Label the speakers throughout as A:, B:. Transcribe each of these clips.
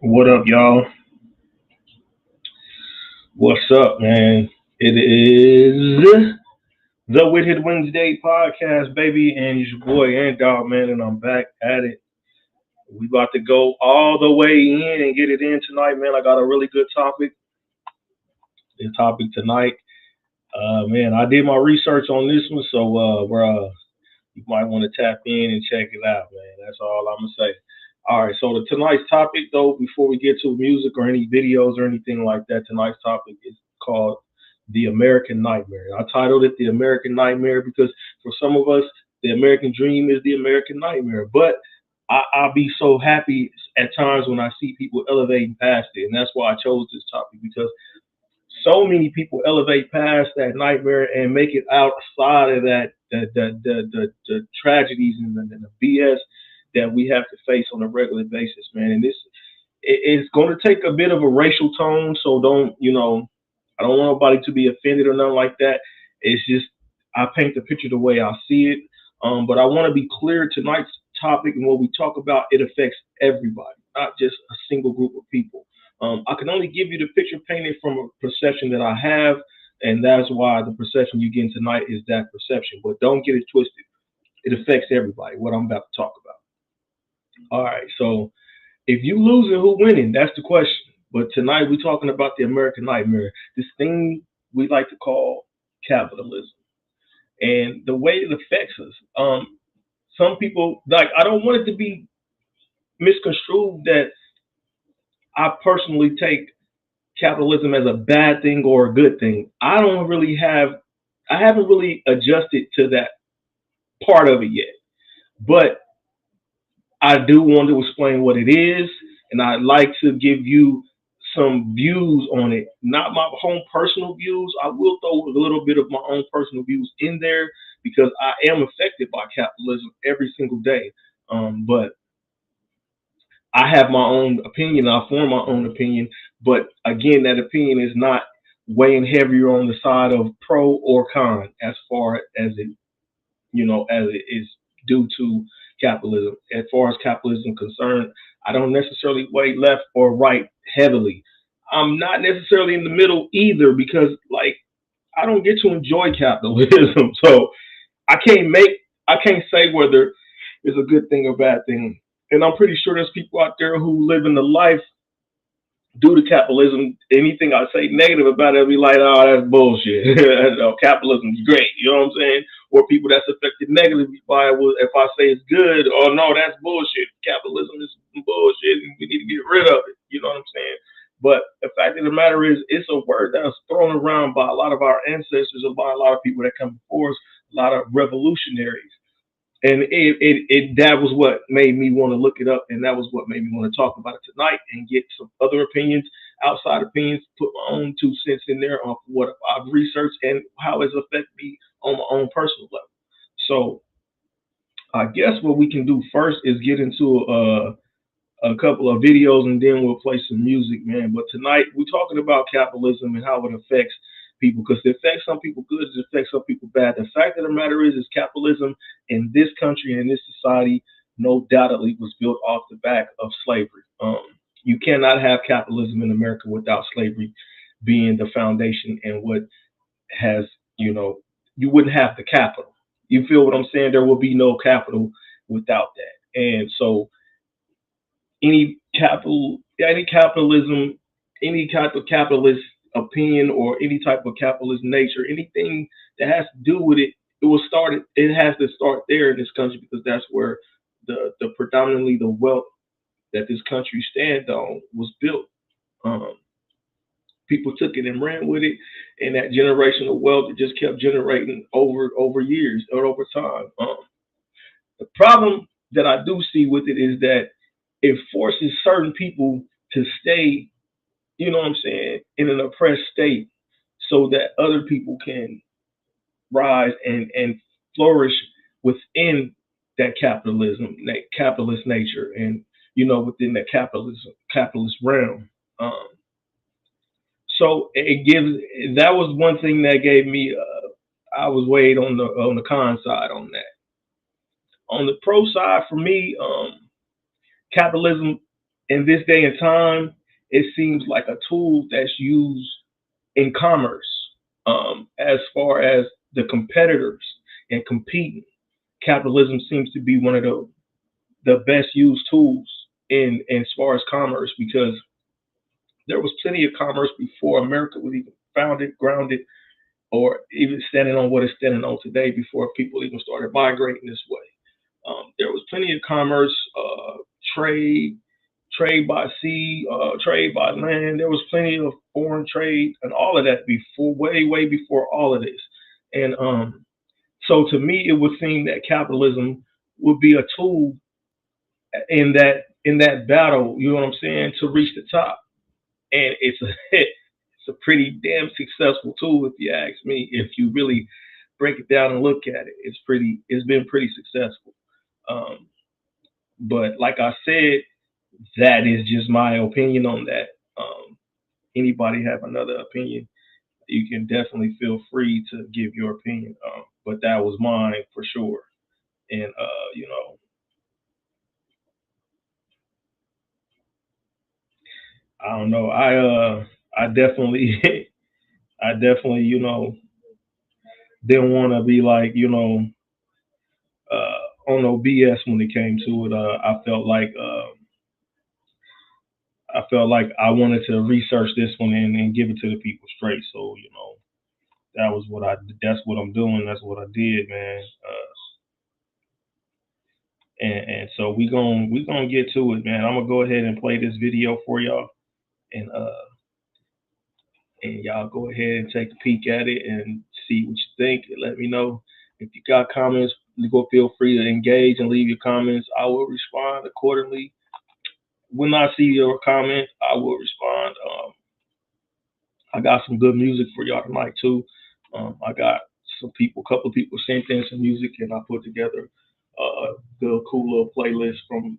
A: What up, y'all? What's up, man? It is the With Wednesday podcast, baby, and it's your boy and dog, man, and I'm back at it. We about to go all the way in and get it in tonight, man. I got a really good topic. The topic tonight, man, I did my research on this one, so you might want to tap in and check it out, man. That's all I'm gonna say. All right, so tonight's topic, though, before we get to music or any videos or anything like that, tonight's topic is called The American Nightmare. I titled it The American Nightmare because for some of us, the American dream is the American nightmare. But I'll be so happy at times when I see people elevating past it. And that's why I chose this topic because so many people elevate past that nightmare and make it outside of that the tragedies and the BS that we have to face on a regular basis, man. And this it's going to take a bit of a racial tone, so don't I don't want nobody to be offended or nothing like that. It's just I paint the picture the way I see it. But I want to be clear tonight's topic and what we talk about, it affects everybody, not just a single group of people. I can only give you the picture painted from a perception that I have, and that's why the perception you get tonight is that perception. But don't get it twisted. It affects everybody, what I'm about to talk about. All right, so if you losing, who winning? That's the question. But tonight we're talking about the American nightmare, this thing we like to call capitalism, and the way it affects us. Some people like I don't want it to be misconstrued that I personally take capitalism as a bad thing or a good thing. I haven't really adjusted to that part of it yet. But I do want to explain what it is, and I'd like to give you some views on it. Not my own personal views. I will throw a little bit of my own personal views in there because I am affected by capitalism every single day. But I have my own opinion. I form my own opinion, but again, that opinion is not weighing heavier on the side of pro or con as far as as it is due to capitalism. As far as capitalism is concerned, I don't necessarily weigh left or right heavily. I'm not necessarily in the middle either because, like, I don't get to enjoy capitalism, so I can't say whether it's a good thing or bad thing. And I'm pretty sure there's people out there who live in the life due to capitalism. Anything I say negative about it, will be like, oh, that's bullshit. No, capitalism is great. You know what I'm saying? Or people that's affected negatively by it, if I say it's good, oh no, that's bullshit. Capitalism is bullshit, and we need to get rid of it. You know what I'm saying? But the fact of the matter is, it's a word that was thrown around by a lot of our ancestors and by a lot of people that come before us, a lot of revolutionaries, and that was what made me want to look it up, and that was what made me want to talk about it tonight and get some other opinions, outside opinions, put my own 2 cents in there on what I've researched and how it's affected me on my own personal level. So I guess what we can do first is get into a couple of videos and then we'll play some music, man. But tonight we're talking about capitalism and how it affects people because it affects some people good, it affects some people bad. The fact of the matter is capitalism in this country and in this society, no doubtedly, was built off the back of slavery. You cannot have capitalism in America without slavery being the foundation and what has, you wouldn't have the capital. You feel what I'm saying? There will be no capital without that. And so any capitalism, any type of capitalist opinion or any type of capitalist nature, anything that has to do with it, it has to start there in this country because that's where the predominantly the wealth that this country stands on was built. Um, People took it and ran with it, and that generational wealth it just kept generating over years or over time. The problem that I do see with it is that it forces certain people to stay, what I'm saying, in an oppressed state so that other people can rise and flourish within that capitalist nature and, within that capitalist realm. Um, so it gives, that was one thing that gave me, I was weighed on the con side on that. On the pro side for me, capitalism in this day and time, it seems like a tool that's used in commerce, as far as the competitors and competing. Capitalism seems to be one of the best used tools in as far as commerce, because there was plenty of commerce before America was even founded, grounded, or even standing on what it's standing on today, before people even started migrating this way. There was plenty of commerce, trade, trade by sea, trade by land. There was plenty of foreign trade and all of that before, way, way before all of this. And so to me, it would seem that capitalism would be a tool in that battle. You know what I'm saying? To reach the top, and it's a it's a pretty damn successful tool, if you ask me. If you really break it down and look at it, it's been pretty successful. Um, but like I said, that is just my opinion on that. Anybody have another opinion, you can definitely feel free to give your opinion. But that was mine for sure. And I don't know. I definitely I definitely didn't want to be like on no BS when it came to it. I felt like I wanted to research this one and give it to the people straight. So that's what I'm doing. That's what I did, man. And so we gonna get to it, man. I'm gonna go ahead and play this video for y'all, and y'all go ahead and take a peek at it and see what you think. And let me know if you got comments. You go feel free to engage and leave your comments. I will respond accordingly. When I see your comment, I will respond. I got some good music for y'all tonight too. I got couple of people sent in some music, and I put together a good, cool little playlist from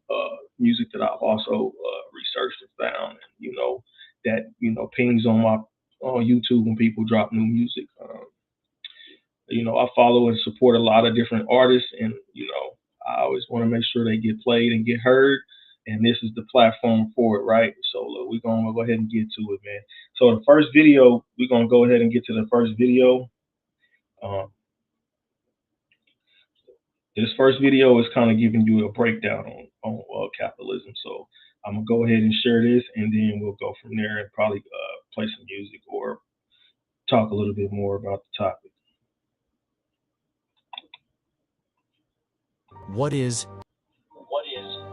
A: music that I've also researched and found, and that pings on my on YouTube when people drop new music. I follow and support a lot of different artists, and I always want to make sure they get played and get heard. And this is the platform for it, right? So look, we're gonna go ahead and get to it, man. So the first video, we're gonna go ahead and get to the first video. Um, this first video is kind of giving you a breakdown on capitalism. So I'm gonna go ahead and share this, and then we'll go from there and probably play some music or talk a little bit more about the topic.
B: What is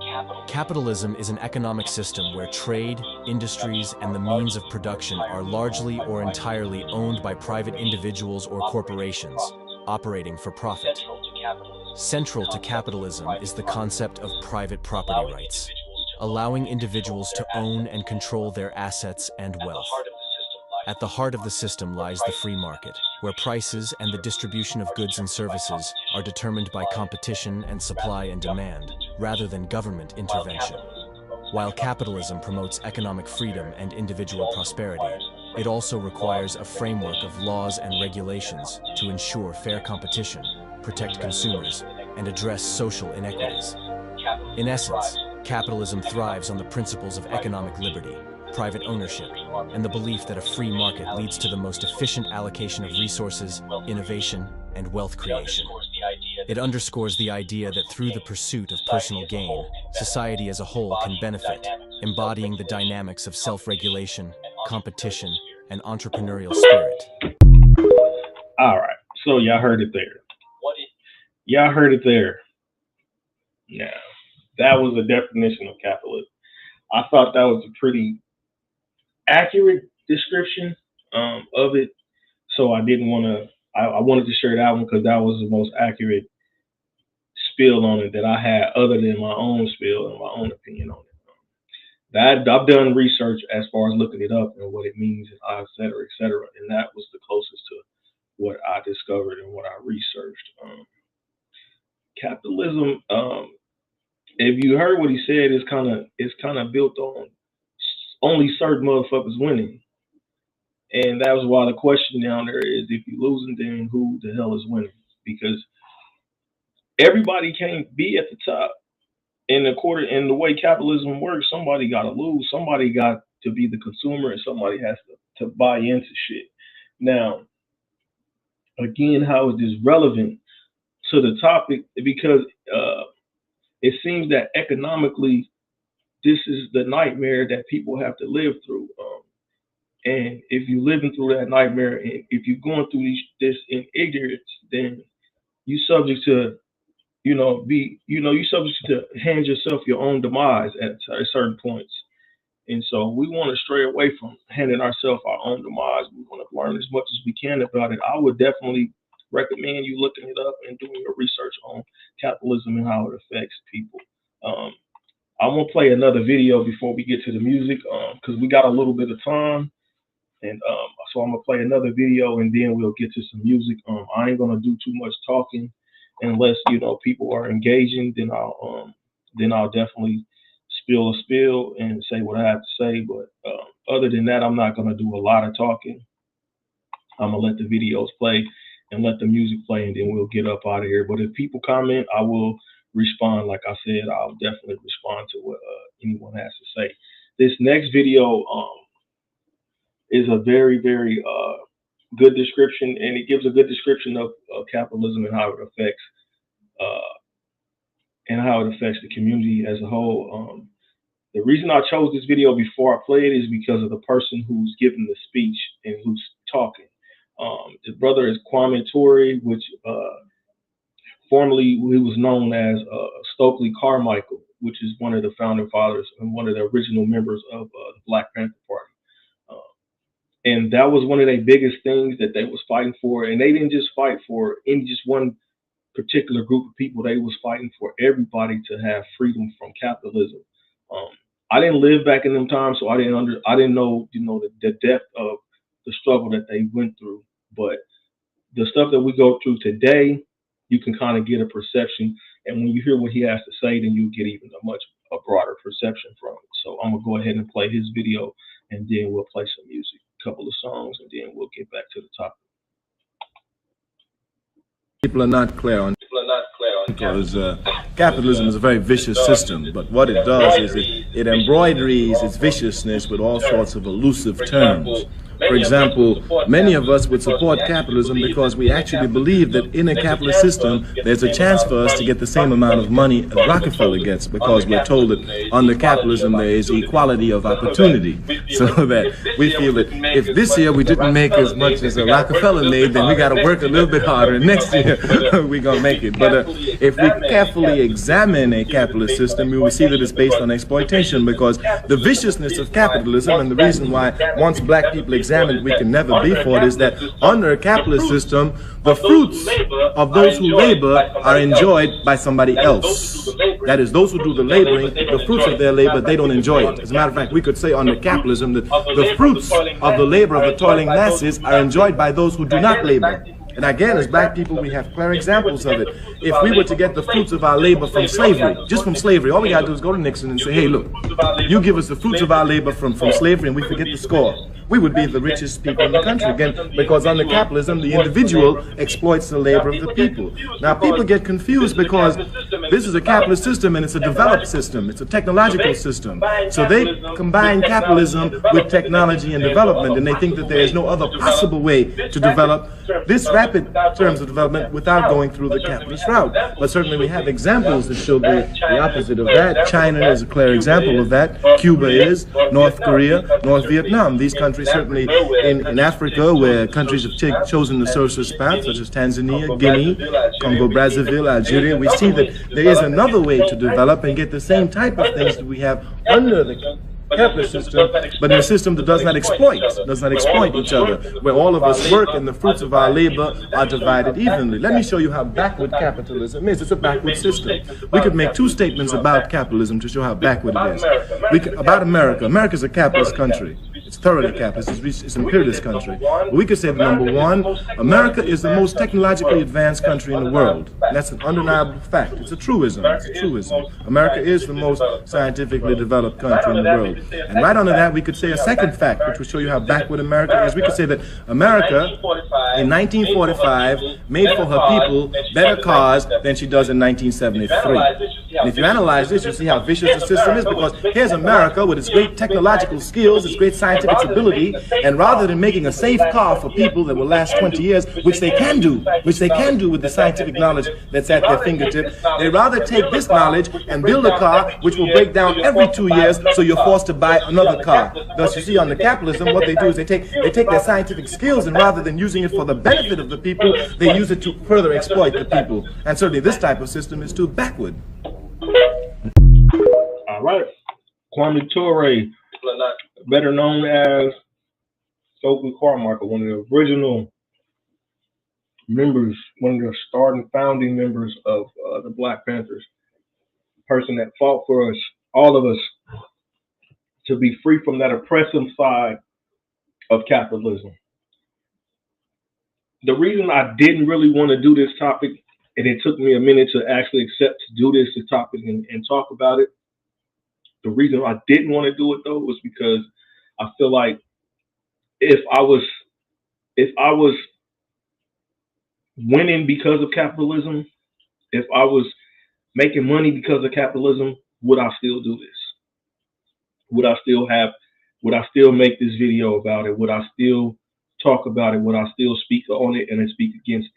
B: capitalism? Capitalism is an economic system where trade, industries, and the means of production are largely or entirely owned by private individuals or corporations, operating for profit. Central to capitalism is the concept of private property rights, allowing individuals to own and control their assets and wealth. At the heart of the system lies the free market, where prices and the distribution of goods and services are determined by competition and supply and demand, rather than government intervention. While capitalism promotes economic freedom and individual prosperity, it also requires a framework of laws and regulations to ensure fair competition, protect consumers, and address social inequities. In essence, capitalism thrives on the principles of economic liberty, private ownership, and the belief that a free market leads to the most efficient allocation of resources, innovation, and wealth creation. It underscores the idea that through the pursuit of personal gain, society as a whole can benefit, embodying the dynamics of self-regulation, competition, and entrepreneurial spirit.
A: All right, so y'all heard it there. Y'all heard it there. Now, that was a definition of capitalism. I thought that was a pretty accurate description of it. So I didn't want to. I wanted to share that one because that was the most accurate spill on it that I had, other than my own spill and my own opinion on it. I've done research as far as looking it up and what it means, and et cetera, et cetera, and that was the closest to what I discovered and what I researched. Capitalism. If you heard what he said, it's kind of built on only certain motherfuckers winning. And that was why the question down there is, if you're losing, then who the hell is winning? Because everybody can't be at the top. And the way capitalism works, somebody got to lose. Somebody got to be the consumer, and somebody has to buy into shit. Now, again, how is this relevant to the topic? Because it seems that economically, this is the nightmare that people have to live through. And if you're living through that nightmare, and if you're going through this in ignorance, then you subject to, you subject to hand yourself your own demise at certain points. And so we want to stray away from handing ourselves our own demise. We want to learn as much as we can about it. I would definitely recommend you looking it up and doing your research on capitalism and how it affects people. I'm gonna play another video before we get to the music, because we got a little bit of time. And so I'm gonna play another video, and then we'll get to some music. I ain't gonna do too much talking unless people are engaging. Then I'll definitely spill and say what I have to say. But other than that, I'm not gonna do a lot of talking. I'm gonna let the videos play and let the music play, and then we'll get up out of here. But if people comment, I will respond. Like I said, I'll definitely respond to what anyone has to say. This next video is a very, very good description, and it gives a good description of capitalism and how it affects the community as a whole. The reason I chose this video before I play it is because of the person who's giving the speech and who's talking. The brother is Kwame Ture, which formerly he was known as Stokely Carmichael, which is one of the founding fathers and one of the original members of the Black Panther Party. And that was one of their biggest things that they was fighting for. And they didn't just fight for just one particular group of people. They was fighting for everybody to have freedom from capitalism. I didn't live back in them times, so I didn't know, the depth of the struggle that they went through. But the stuff that we go through today, you can kind of get a perception. And when you hear what he has to say, then you get even a broader perception from it. So I'm gonna go ahead and play his video, and then we'll play some music, a couple of songs, and then we'll get back to the topic.
C: People are not clear on because capitalism is a very vicious system, but what it does is it embroideries its viciousness with all sorts of elusive terms. For example, many of us would support capitalism because we actually believe that in a capitalist system, there's a chance for us to get the same amount of money as Rockefeller gets, because we're told that under capitalism there is equality of opportunity. So that we feel that if this year we didn't make as much as a Rockefeller made, then we got to work a little bit harder, and next year we're going to make it. But if we carefully examine a capitalist system, we will see that it's based on exploitation, because the viciousness of capitalism, and the reason why once black people examine we can never be for it, is that under a capitalist system, the fruits of those who labor are enjoyed by somebody else. That is, those who do the laboring, the fruits of their labor, they don't enjoy it. As a matter of fact, we could say under capitalism that the fruits of the labor of the toiling masses are enjoyed by those who do not labor. And again, as black people, we have clear examples of it. If we were to get the fruits of our labor from slavery, just from slavery, all we got to do is go to Nixon and say, hey, look, you give us the fruits of our labor from slavery and we forget the score. We would be the richest people in the country, again, because under capitalism, the individual exploits the labor of the people. Now, people get confused because this is a capitalist system and it's a developed system. It's a technological system. So they combine capitalism with technology and development, and they think that there is no other possible way to develop this rapid terms of development without going through the capitalist route. But certainly we have examples that show the opposite of that. China is a clear example of that. Cuba is, North Korea, North Vietnam. These countries certainly in Africa, where countries have chosen the socialist path, such as Tanzania, Guinea, Congo, Brazzaville, Algeria, we see that there is another way to develop and get the same type of things that we have under the capitalist system, but in a system that does not exploit each other, where all of us work and the fruits of our labor are divided evenly. Let me show you how backward capitalism is. It's a backward system. We could make two statements about capitalism to show how backward it is. About America. America is a capitalist country. It's thoroughly capitalist. It's an imperialist country. But we could say that number one, America is the most technologically advanced country in the world. And that's an undeniable fact. It's a truism. It's a truism. America is the most scientifically developed country in the world. And right under that, we could say a second fact, which will show you how backward America is. We could say that America, in 1945, made for her people better cars than she does in 1973. And if you analyze this, you see how vicious the system is, because here's America with its great technological skills, its great scientific ability, and rather than making a safe car for people that will last 20 years, which they can do with the scientific knowledge that's at their fingertip, they rather take this knowledge and build a car which will break down every 2 years, so you're forced to buy another car. Thus, you see, under capitalism, what they do is they take their scientific skills, and rather than using it for the benefit of the people, they use it to further exploit the people. And certainly this type of system is too backward.
A: All right. Kwame Ture, better known as Stokely Carmichael, one of the original members, one of the starting founding members of the Black Panthers, person that fought for us, all of us, to be free from that oppressive side of capitalism. The reason I didn't really want to do this topic, and it took me a minute to actually accept to do this topic and talk about it, the reason I didn't want to do it though was because I feel like if I was winning because of capitalism, if I was making money because of capitalism, would I still do this? Would I still make this video about it? Would I still talk about it? Would I still speak on it and then speak against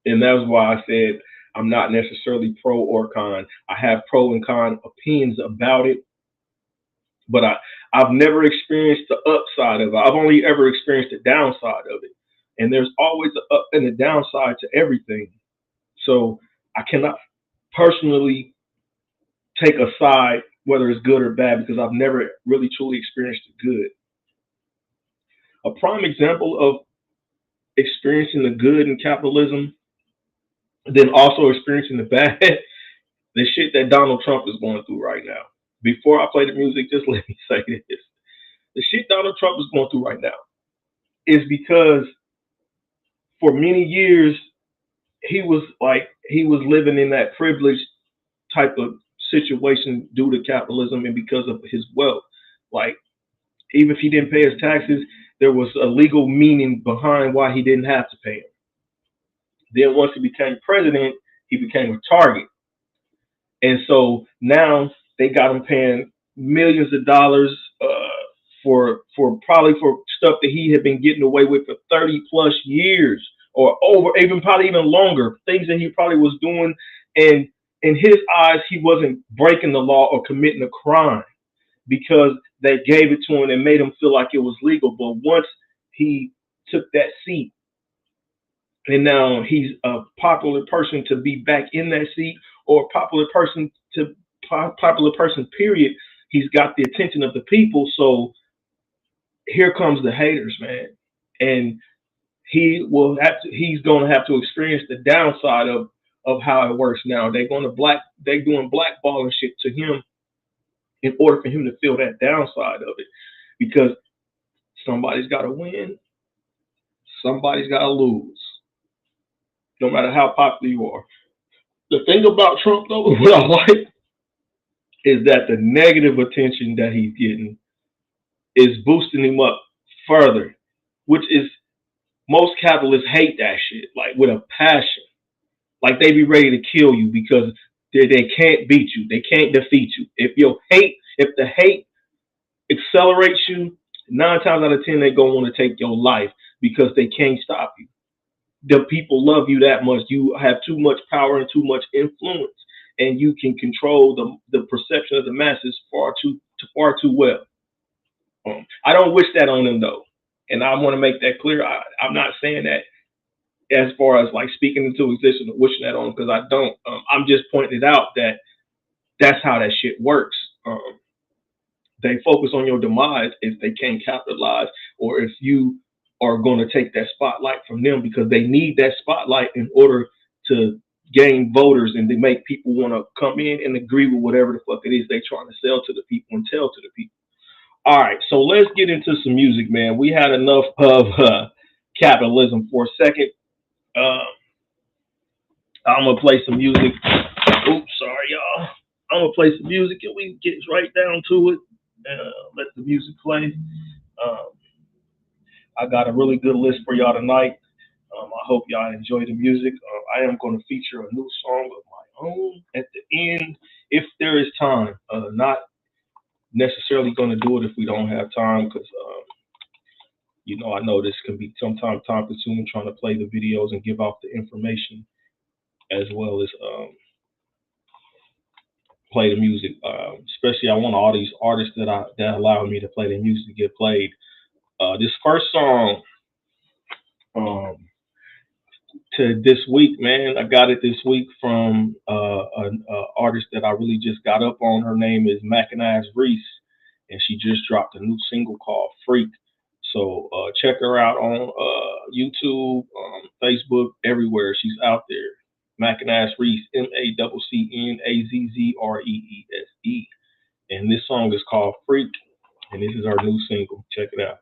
A: it? And that's why I said I'm not necessarily pro or con. I have pro and con opinions about it, but I've never experienced the upside of it. I've only ever experienced the downside of it. And there's always an up and a downside to everything. So I cannot personally take a side, whether it's good or bad, because I've never really truly experienced the good. A prime example of experiencing the good in capitalism, then also experiencing the bad, the shit that Donald Trump is going through right now. Before I play the music, just let me say this. The shit Donald Trump is going through right now is because for many years, he was living in that privileged type of situation due to capitalism and because of his wealth. Like, even if he didn't pay his taxes, there was a legal meaning behind why he didn't have to pay them. Then once he became president, he became a target. And so now they got him paying millions of dollars for stuff that he had been getting away with for 30 plus years or over, probably even longer, things that he probably was doing. And in his eyes, he wasn't breaking the law or committing a crime because they gave it to him and made him feel like it was legal. But once he took that seat, and now he's a popular person to be back in that seat, or a popular person period, he's got the attention of the people. So here comes the haters, man. And he's going to have to experience the downside of how it works now. They're doing blackballing shit to him in order for him to feel that downside of it, because somebody's got to win, somebody's got to lose, no matter how popular you are. The thing about Trump, though, what I like is that the negative attention that he's getting is boosting him up further, which is, most capitalists hate that shit, like with a passion. Like they be ready to kill you because they can't beat you. They can't defeat you. If the hate accelerates you, 9 times out of 10, they're going to want to take your life because they can't stop you. The people love you that much. You have too much power and too much influence, and you can control the perception of the masses far too well. I don't wish that on them though, and I want to make that clear. I'm not saying that as far as like speaking into existence or wishing that on them, because I don't. I'm just pointing it out that that's how that shit works. They focus on your demise if they can't capitalize, or if you are going to take that spotlight from them, because they need that spotlight in order to gain voters and to make people want to come in and agree with whatever the fuck it is they're trying to sell to the people and tell to the people. All right, so let's get into some music, man. We had enough of capitalism for a second. Uh, I'm gonna play some music. Oops, sorry, y'all. I'm gonna play some music and we get right down to it. Let the music play. Um, I got a really good list for y'all tonight. I hope y'all enjoy the music. I am going to feature a new song of my own at the end if there is time. Not necessarily going to do it if we don't have time because, I know this can be sometimes time consuming trying to play the videos and give out the information as well as play the music. Especially, I want all these artists that allow me to play the music to get played. This first song to this week, man, I got it this week from an artist that I really just got up on. Her name is Mackinaz Reese, and she just dropped a new single called Freak. So check her out on YouTube, Facebook, everywhere. She's out there. Mackinaz Reese, MACCNAZZREESE. And this song is called Freak, and this is our new single. Check it out.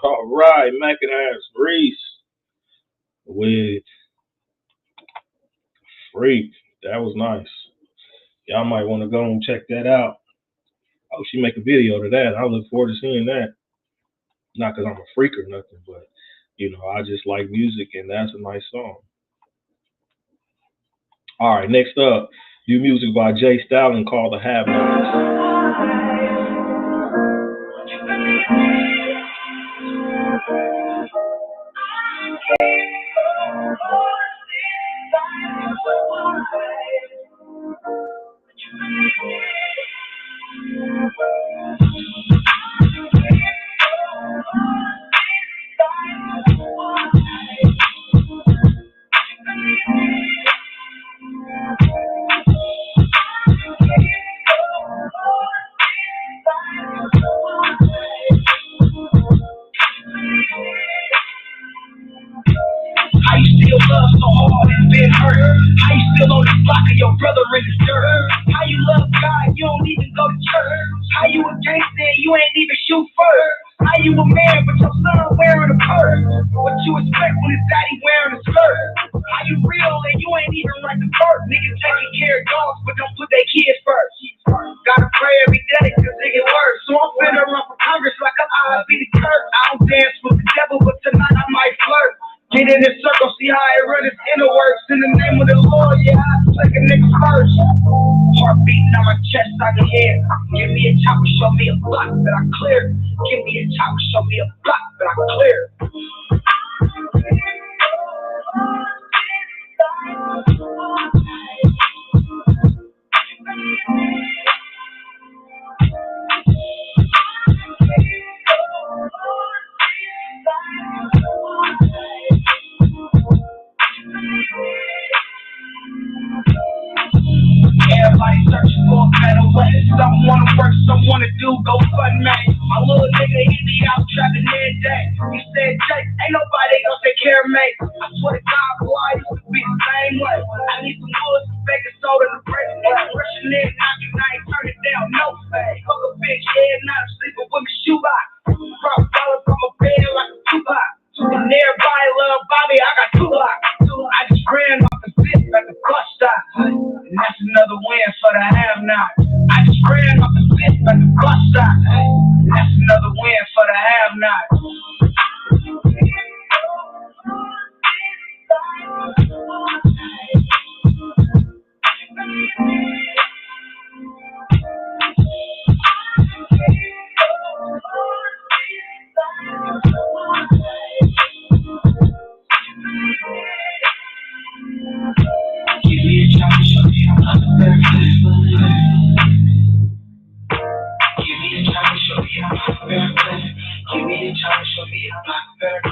A: All right, Mackinaz Reese with Freak. That was nice. Y'all might want to go and check that out. Oh, she make a video to that. I look forward to seeing that. Not because I'm a freak or nothing, but I just like music, and that's a nice song. All right, next up, new music by Jay Stalin called The Have Nots.
B: the Lord, yeah, I take a nigga first. Heart beating on my chest, I can hear. Give me a chopper, show me a block that I clear. Give me a chopper, show me a block that I clear. Everybody searching for a better way. Some wanna work, some wanna do go fun, man. My little nigga, he be out trapping every day. He said, Jake, ain't nobody gonna take care of me. I swear to God, boy, I used to be the same way. I need some wood, some baking soda to break it down. Rushing in, knocking, I ain't turning down, no fade. Fuck a bitch, head, not sleeping with me, shoebox. Drop dollars from a bed like a Tupac. And everybody love Bobby, I got two locks. I just ran off the fifth at the bus stop. And that's another win for the have-not. I just ran off the fifth at the bus stop. And that's another win for the have-not. Give me a chance, show me how I'm better. Give me a chance, show me how I'm better. Give me a chance, show me how I'm better.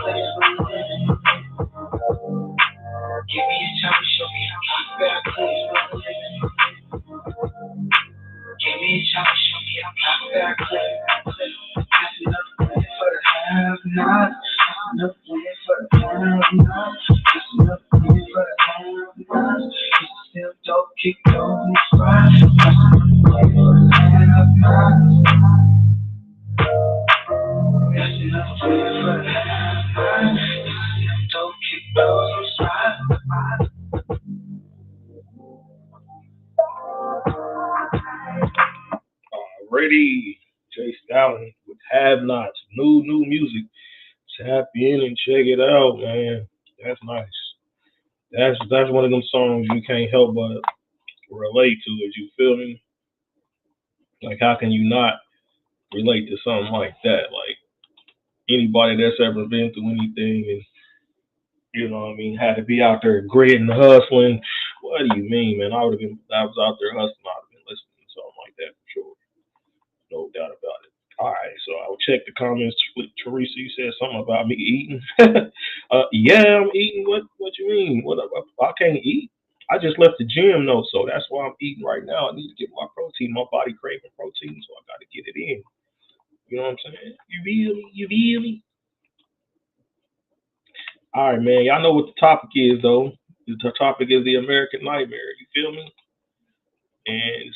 B: Give me a chance, show me how I'm better. Give me a chance, show me how I'm better. That's enough win for the have-nots. That's enough win for the have-nots. That's enough win for the have-nots. It's still dope, kick those right. That's enough win for the have-nots. That's enough win for the have-nots. It's still dope, kick those right.
A: Already, Jay Stalin with Have Nots, new music. Tap in and check it out, man. That's nice. That's one of them songs you can't help but relate to it. You feel me? Like, how can you not relate to something like that? Like, anybody that's ever been through anything and, you know what I mean, had to be out there gritting, hustling. What do you mean, man? I was out there hustling. I'd have been listening to something like that for sure. No doubt about it. All right, so I'll check the comments. Teresa, you said something about me eating. Yeah, I'm eating. What you mean? What I can't eat? I just left the gym though, so that's why I'm eating right now. I need to get my protein. My body craving protein, so I got to get it in. You know what I'm saying? You really? All right, man. Y'all know what the topic is though. The topic is the American nightmare. You feel me? And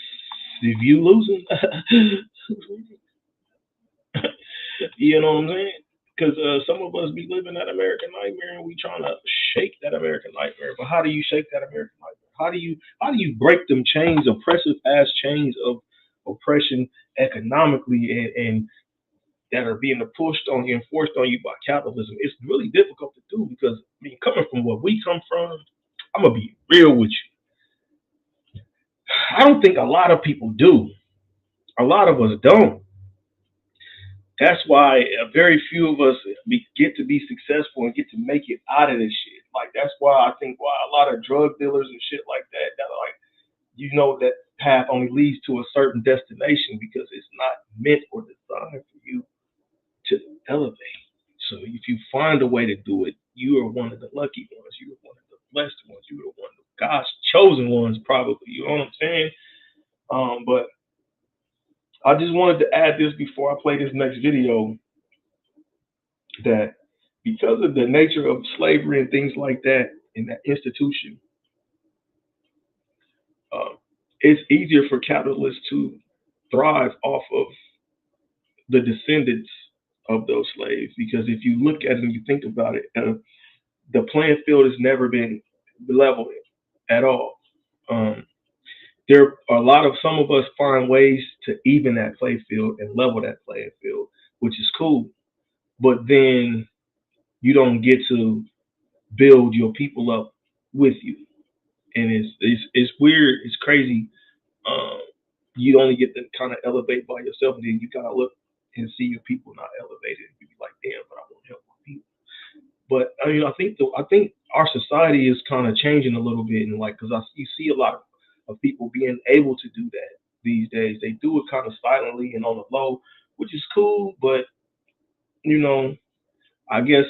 A: if you losing, you know what I'm saying? Because some of us be living that American nightmare, and we trying to shake that American nightmare. But how do you shake that American nightmare? How do you break them chains, oppressive ass chains of oppression economically, and that are being pushed on you and forced on you by capitalism? It's really difficult to do because I mean, coming from where we come from, I'm gonna be real with you. I don't think a lot of people do. A lot of us don't. That's why very few of us get to be successful and get to make it out of this shit. Like that's why I think why a lot of drug dealers and shit like that are like, you know, that path only leads to a certain destination because it's not meant or designed for you to elevate. So if you find a way to do it, you are one of the lucky ones. You are one of the blessed ones. You are one of the God's chosen ones, probably. You know what I'm saying? But I just wanted to add this before I play this next video that because of the nature of slavery and things like that in that institution, it's easier for capitalists to thrive off of the descendants of those slaves. Because if you look at it and you think about it, the playing field has never been leveled at all. There are some of us find ways to even that play field and level that playing field, which is cool. But then you don't get to build your people up with you. and it's weird. It's crazy. Um, you only get to kind of elevate by yourself, and then you gotta look and see your people not elevated. You be like, damn, but I want to help my people. But I mean, I think our society is kind of changing a little bit, and like, because you see a lot of people being able to do that these days. They do it kind of silently and on the low, which is cool. But you know, I guess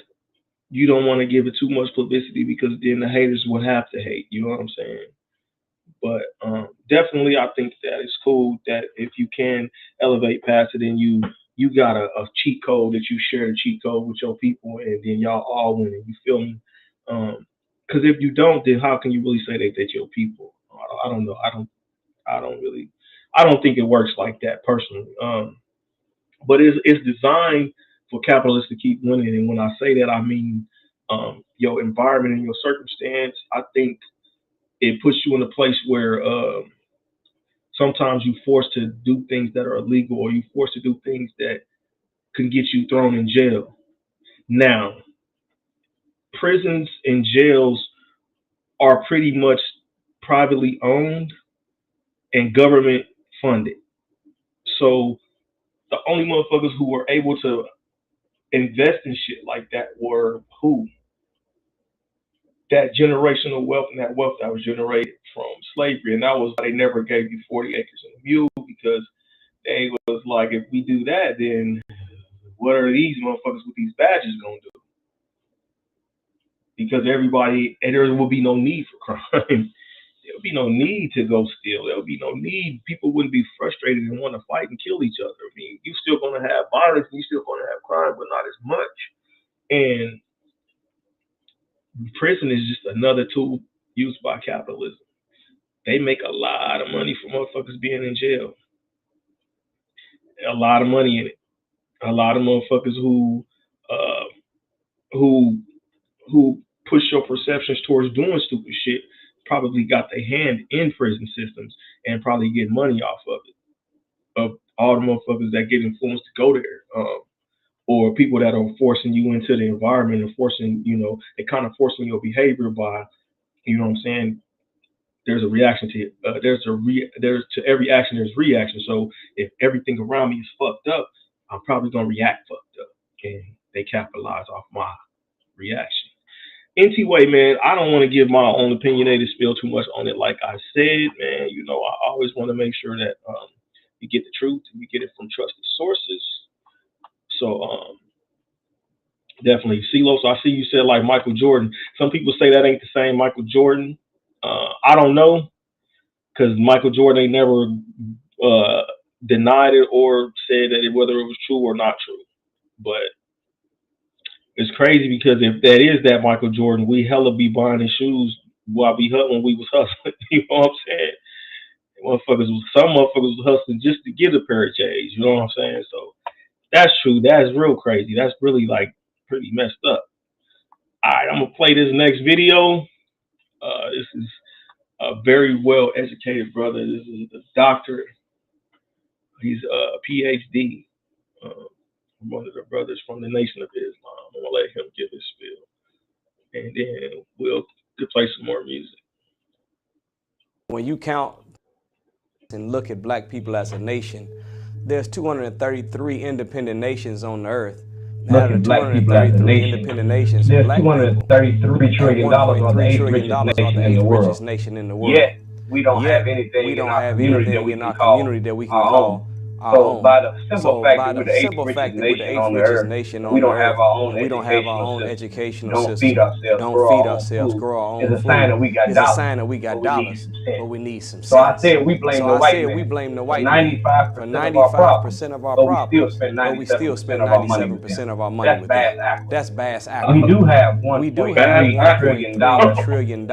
A: you don't want to give it too much publicity because then the haters would have to hate. You know what I'm saying? But definitely, I think that it's cool that if you can elevate past it, and you got a cheat code that you share the cheat code with your people, and then y'all all win. You feel me? Because if you don't, then how can you really say that your people? I don't know. I don't really. I don't think it works like that personally. But it's designed for capitalists to keep winning, and when I say that, I mean your environment and your circumstance. I think it puts you in a place where sometimes you're forced to do things that are illegal, or you're forced to do things that can get you thrown in jail. Now, prisons and jails are pretty much privately owned and government funded. So the only motherfuckers who were able to invest in shit like that were who? That generational wealth and that wealth that was generated from slavery. And that was why they never gave you 40 acres and a mule, because they was like, if we do that, then what are these motherfuckers with these badges gonna do? Because everybody, and there will be no need for crime. There will be no need to go steal. There will be no need. People wouldn't be frustrated and want to fight and kill each other. I mean, you're still going to have violence, and you're still going to have crime, but not as much. And prison is just another tool used by capitalism. They make a lot of money from motherfuckers being in jail. A lot of money in it. A lot of motherfuckers uh, who push your perceptions towards doing stupid shit probably got their hand in prison systems and probably get money off of it. Of all the motherfuckers that get influenced to go there. Or people that are forcing you into the environment and forcing, they kind of forcing your behavior by, you know what I'm saying? There's a reaction to it. There's to every action, there's reaction. So if everything around me is fucked up, I'm probably going to react fucked up. And they capitalize off my reaction. Anyway, man, I don't want to give my own opinionated spill too much on it. Like I said, man, I always want to make sure that you get the truth and you get it from trusted sources. So definitely, CeeLo. So I see you said like Michael Jordan. Some people say that ain't the same Michael Jordan. I don't know, because Michael Jordan ain't never denied it or said that whether it was true or not true. But it's crazy because if that is that Michael Jordan, we hella be buying his shoes while when we was hustling. You know what I'm saying? Some motherfuckers was hustling just to get a pair of J's. You know what I'm saying? So that's true. That's real crazy. That's really like pretty messed up. All right, I'm gonna play this next video. This is a very well educated brother. This is a doctor. He's a PhD. One of the brothers from the Nation of Islam. I'm gonna let him give his spiel, and then we'll play some more music.
D: When you count and look at black people as a nation, there's 233 independent nations on the earth. Out of the 233 independent nations,
E: there's $233 trillion on the eighth richest nation in the world. Yet we don't have anything in our community that we can call our own. By the simple fact that we're the eighth richest nation on the earth, we don't have our own educational system. Don't feed ourselves, grow our own food. It's a sign that we got dollars, but we need some sense. So I said we blame the white man for 95% of our problems, but we still spend 97% of our money with them. That's bass acting. We do have $1.3 trillion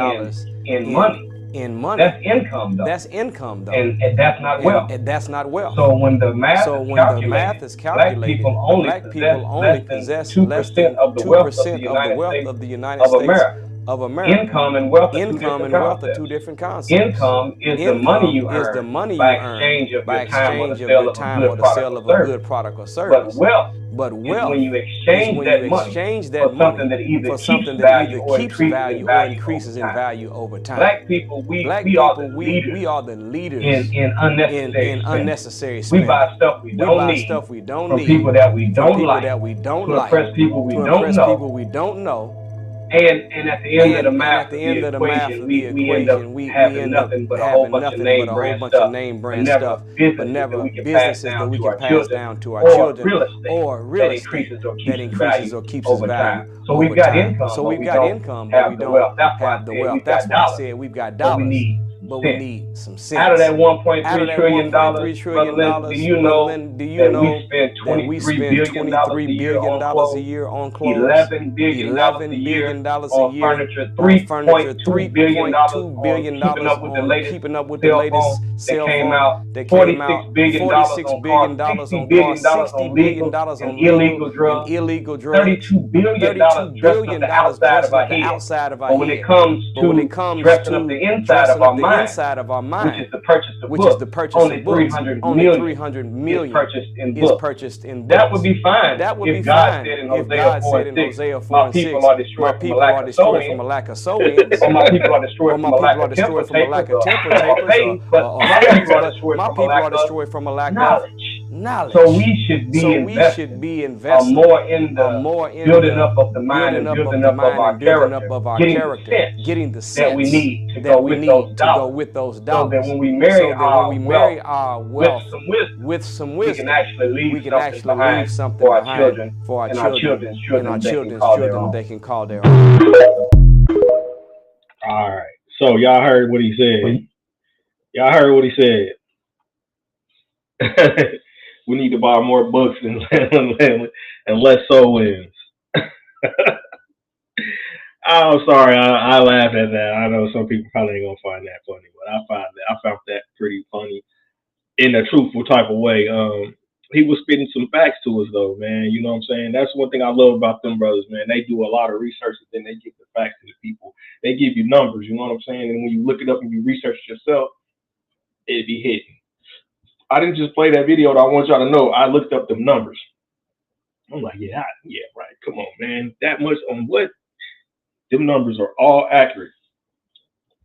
E: in money. That's income, though. And that's not wealth. So when the math is calculated, black people only possess less than 2% of the wealth of the United States
D: of America.
E: Income and wealth are two different concepts. Income is the money you earn by exchange of your time or the sale of a good product or service. But wealth is when you exchange that money for something that either keeps value or increases in value over time. Black people, we are the leaders in unnecessary spending. We buy stuff we don't need from people that we don't like to impress people we don't know. And at the end of the math of the equation, we end up having nothing but a whole bunch of name brand stuff, but never businesses that we can pass down to our children, or real estate that increases or keeps its value. So we've got income, but we don't have the wealth. That's why I said we've got dollars, but we need some sense. Out of that $1.3 trillion, do you know that we spend $23 billion a year on clothes, $11 billion a year on furniture, $3.2 billion on keeping up with the latest cell phone that came out, $46 billion on cars, $60 billion on illegal drugs, $32 billion dressing up the outside of our head. But when it comes to dressing up the inside of our mind, which is the purchase of books, only 300 million is purchased in books. That would be fine if God said in Hosea 4 and 6, my people are destroyed from a lack of sowings, or my people are destroyed from a lack of temper tapers, or my people are destroyed from a lack of knowledge. So we should be investing more in the building up of the mind and building up of our character, getting the sense that we need to go with those dollars. So that when we marry our wealth with some wisdom, we can actually leave something behind for our children's children they can call their own.
A: All right. So y'all heard what he said. We need to buy more books and less sew-ins. I'm sorry, I laugh at that. I know some people probably ain't gonna find that funny, but I found that pretty funny in a truthful type of way. He was spitting some facts to us though, man. You know what I'm saying? That's one thing I love about them brothers, man. They do a lot of research and then they give the facts to the people. They give you numbers, you know what I'm saying? And when you look it up and you research it yourself, it'd be hitting. I didn't just play that video. I want y'all to know I looked up them numbers. I'm like, yeah, right. Come on, man. That much on what? Them numbers are all accurate.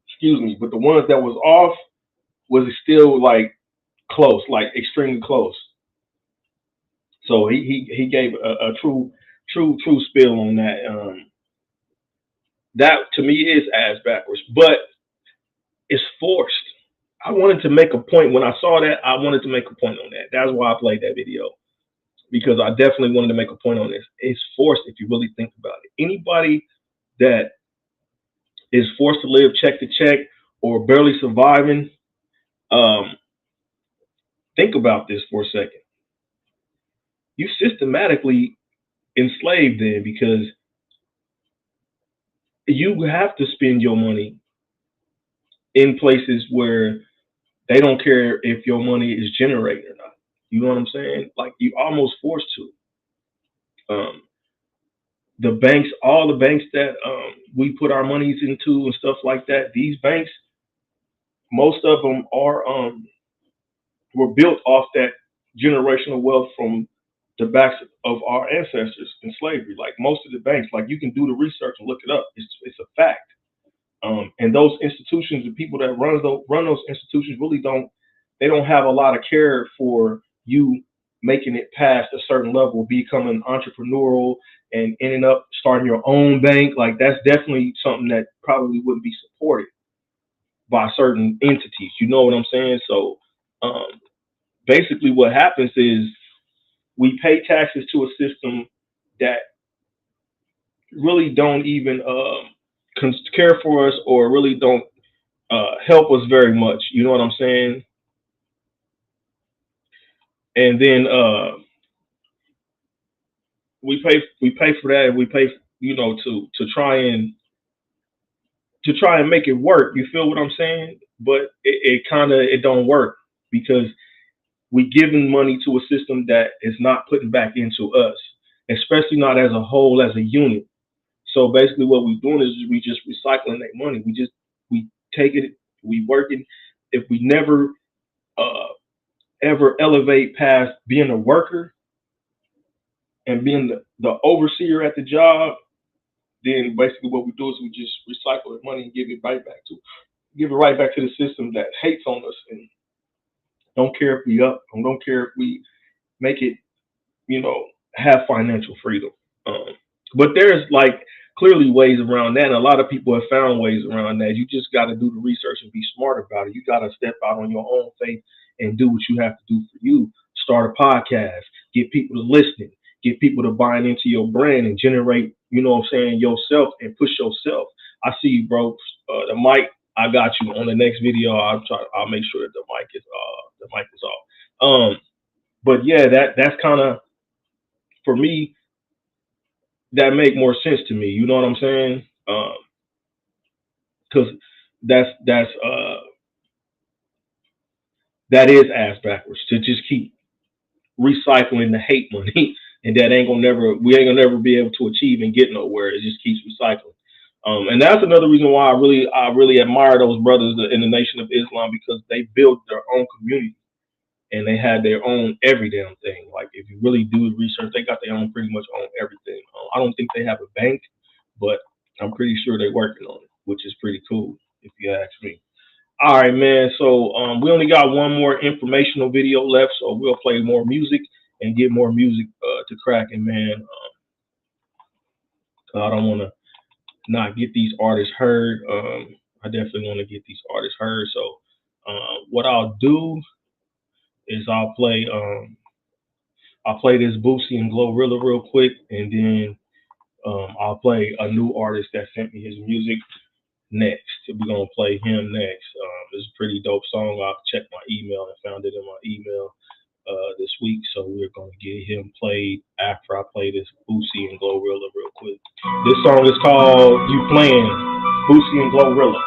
A: Excuse me, but the ones that was off was still like close, like extremely close. So he gave a true spill on that. That to me is ass backwards, but it's forced. I wanted to make a point when I saw that. I wanted to make a point on that. That's why I played that video, because I definitely wanted to make a point on this. It's forced if you really think about it. Anybody that is forced to live check to check or barely surviving, think about this for a second. You systematically enslaved them because you have to spend your money in places where they don't care if your money is generated or not. You know what I'm saying? Like you almost forced to. The banks, all the banks that we put our monies into and stuff like that, these banks, most of them are were built off that generational wealth from the backs of our ancestors in slavery. Like most of the banks, like you can do the research and look it up. It's a fact. And those institutions, the people that run those institutions really don't have a lot of care for you making it past a certain level, becoming entrepreneurial and ending up starting your own bank. Like that's definitely something that probably wouldn't be supported by certain entities. You know what I'm saying? So basically what happens is we pay taxes to a system that really don't even care for us or really don't help us very much. You know what I'm saying? And then we pay for that, and we pay, you know, to try and make it work. You feel what I'm saying? But it don't work because we giving money to a system that is not putting back into us, especially not as a whole, as a unit. So basically, what we're doing is we just recycling that money. We take it, we working. If we never ever elevate past being a worker and being the overseer at the job, then basically what we do is we just recycle the money and give it right back to the system that hates on us and don't care if we up, and don't care if we make it, have financial freedom. But there's like clearly ways around that, and a lot of people have found ways around that. You just got to do the research and be smart about it. You got to step out on your own faith and do what you have to do for you. Start a podcast, get people to listen, get people to buy into your brand and generate, yourself and push yourself. I see you, bro. The mic, I got you on the next video. I'll make sure that the mic is off. But yeah, that's kind of, for me, that make more sense to me. You know what I'm saying? Because that is ass backwards to just keep recycling the hate money, and we ain't gonna never be able to achieve and get nowhere. It just keeps recycling. And that's another reason why I really admire those brothers in the Nation of Islam, because they built their own community and they had their own every damn thing. Like, if you really do research, they got their own, pretty much own everything. I don't think they have a bank, but I'm pretty sure they're working on it, which is pretty cool if you ask me. All right, man. So we only got one more informational video left, so we'll play more music and get more music to cracking, man. I don't want to not get these artists heard. I definitely want to get these artists heard. So what I'll do is I'll play this Boosie and Glorilla real quick, and then I'll play a new artist that sent me his music next. We're gonna play him next. It's a pretty dope song. I checked my email and found it in my email this week, so we're gonna get him played after I play this Boosie and Glorilla real quick. This song is called "You Playing," Boosie and Glorilla.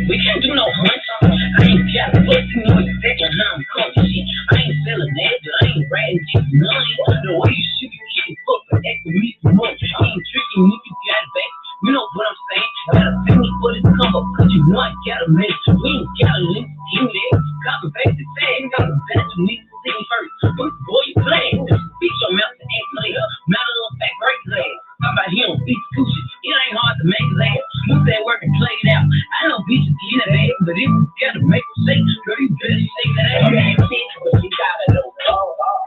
F: We can't do no hunt. I ain't got a book to know exactly how I'm coming shit. I ain't selling that, I ain't writing just none. The way you shoot, you can't fuck with asking me for money. I ain't tricking you, you got it back. You know what I'm saying? Gotta pay me for this come up, cause you know I got a man. We ain't got a link, give me that. Copy paste the same, got a bet you need to see me first. Boy, you playing. Beat your mouth and ain't player. Mount a little fat great leg. Talk about him, beat Gucci. It ain't hard to make laugh. You say work and play it out. I know bitches get it bad, but if you gotta make a shake, girl, you better shake that ass. Okay, bitch, but you gotta know.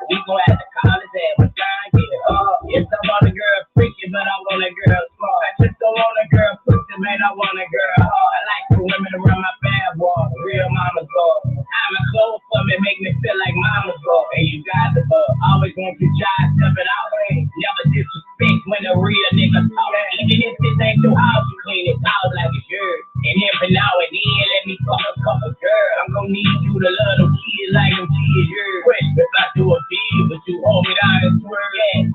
F: We gon' have to call his ass. We trying to get it. Yes, I want a girl freaky, but I want a girl smart. I just don't want a girl pussy, man. I want a girl hard. I like for women to run my bad wall. Real mama's girl. I'm a clothes for me, make me feel like mama's girl. And you got the always want to try stepping out. Never disrespect when a real nigga talk. Even if this ain't your house, you clean it out like it's yours. And every now and then, let me fuck a couple girls. I'm gonna need you to love them kids like them kids yours. If I do a deal, but you hold me down and swear, yeah.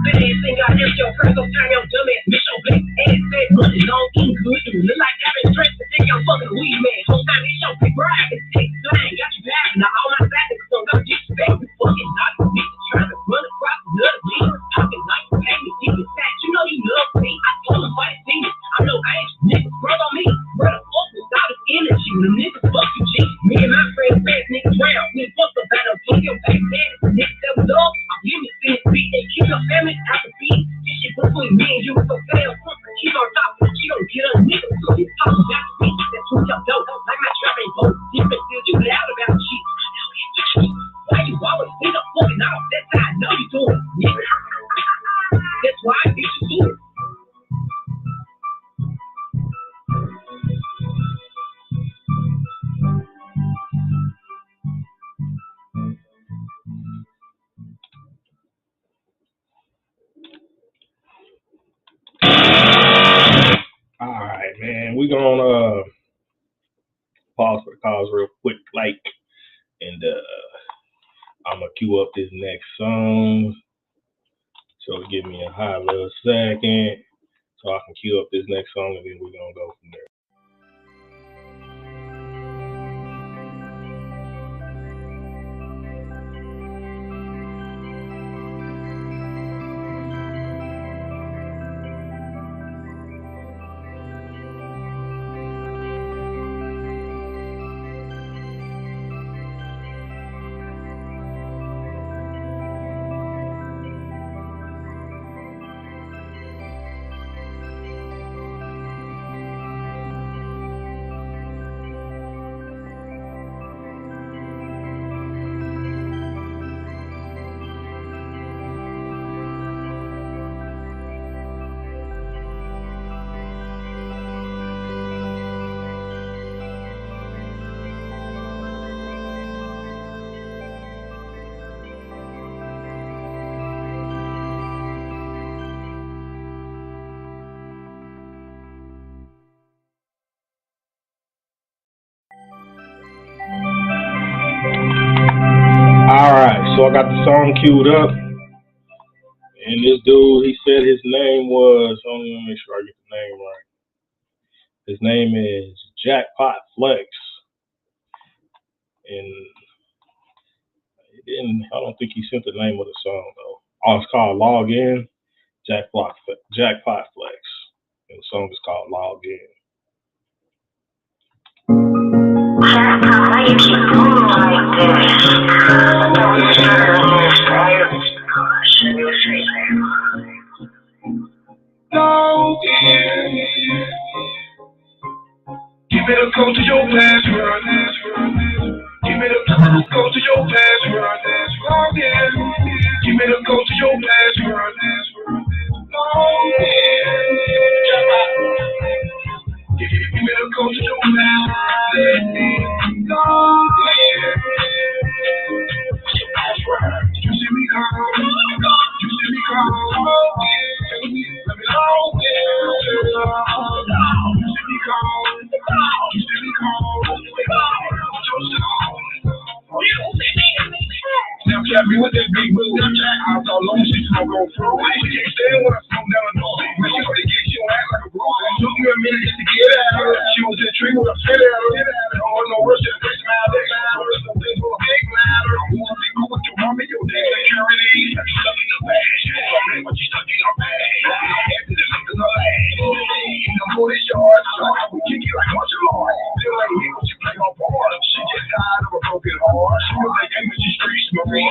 F: But they think I am your friend, don't turn your dumb ass, bitch, your black ass, fat money, long, eat good, you look like I've been stressed to think I'm fucking weed, man. Whole time it's your paper, I can take the thing, got you back, now all my back is so don't disrespect me, fucking not the bitch, trying to run across another bitch, talking like you pay me, keep it fat, you know you love me, I told him why it's me, I know I ain't niggas, brother on me, brother, fuck without his energy, when them niggas fuck you, G, me and my friends, fast niggas round, we fuck about them, keep your back, man, niggas that was up, I'll give me this beat, and keep your family out the beat, this shit between me and you, so fail, keep on top, she don't get a nigga, so you talk about the beat, that's who y'all dope, like my trap ain't both, different still, you loud about shit, why you always think I'm fucking off, that's how I know you doing, nigga, that's why I get you to it.
A: All right, man. We're gonna pause for the cause real quick, and I'm gonna cue up this next song. So give me a hot little second so I can cue up this next song, and then we're gonna go from there. Alright, so I got the song queued up. And this dude, he said his name was, I want to make sure I get the name right. His name is Jackpot Flex. And I don't think he sent the name of the song though. Oh, it's called Log In, Jackpot Flex. And the song is called Log In.
F: Why you keep moving like this?
G: Give me the code to your password. Give me the code to your password. Log in. Give me the code to your password. Log in. Give me the code to your password. Log in. You see me call. You see me call. Let me log in. You see me call. You see me call. Snapchat me with that big move. I thought long shit gon' go through. She can't stand when I smoke down the nose. When she gonna get you act like a bruise. Took me a minute just to get at her. She was in the tree with a fit at her. Oh no rush, just a smile. Something for a big matter. You wanna be cool with your mama, your dad, security. Stuck in the bag. But you stuck in her bag. After the look in her leg. You know who is yours. So I would kick you like much more. Feel like me when she play her part. She just tired of a broken heart. She was like, hey, but she street smoking. It's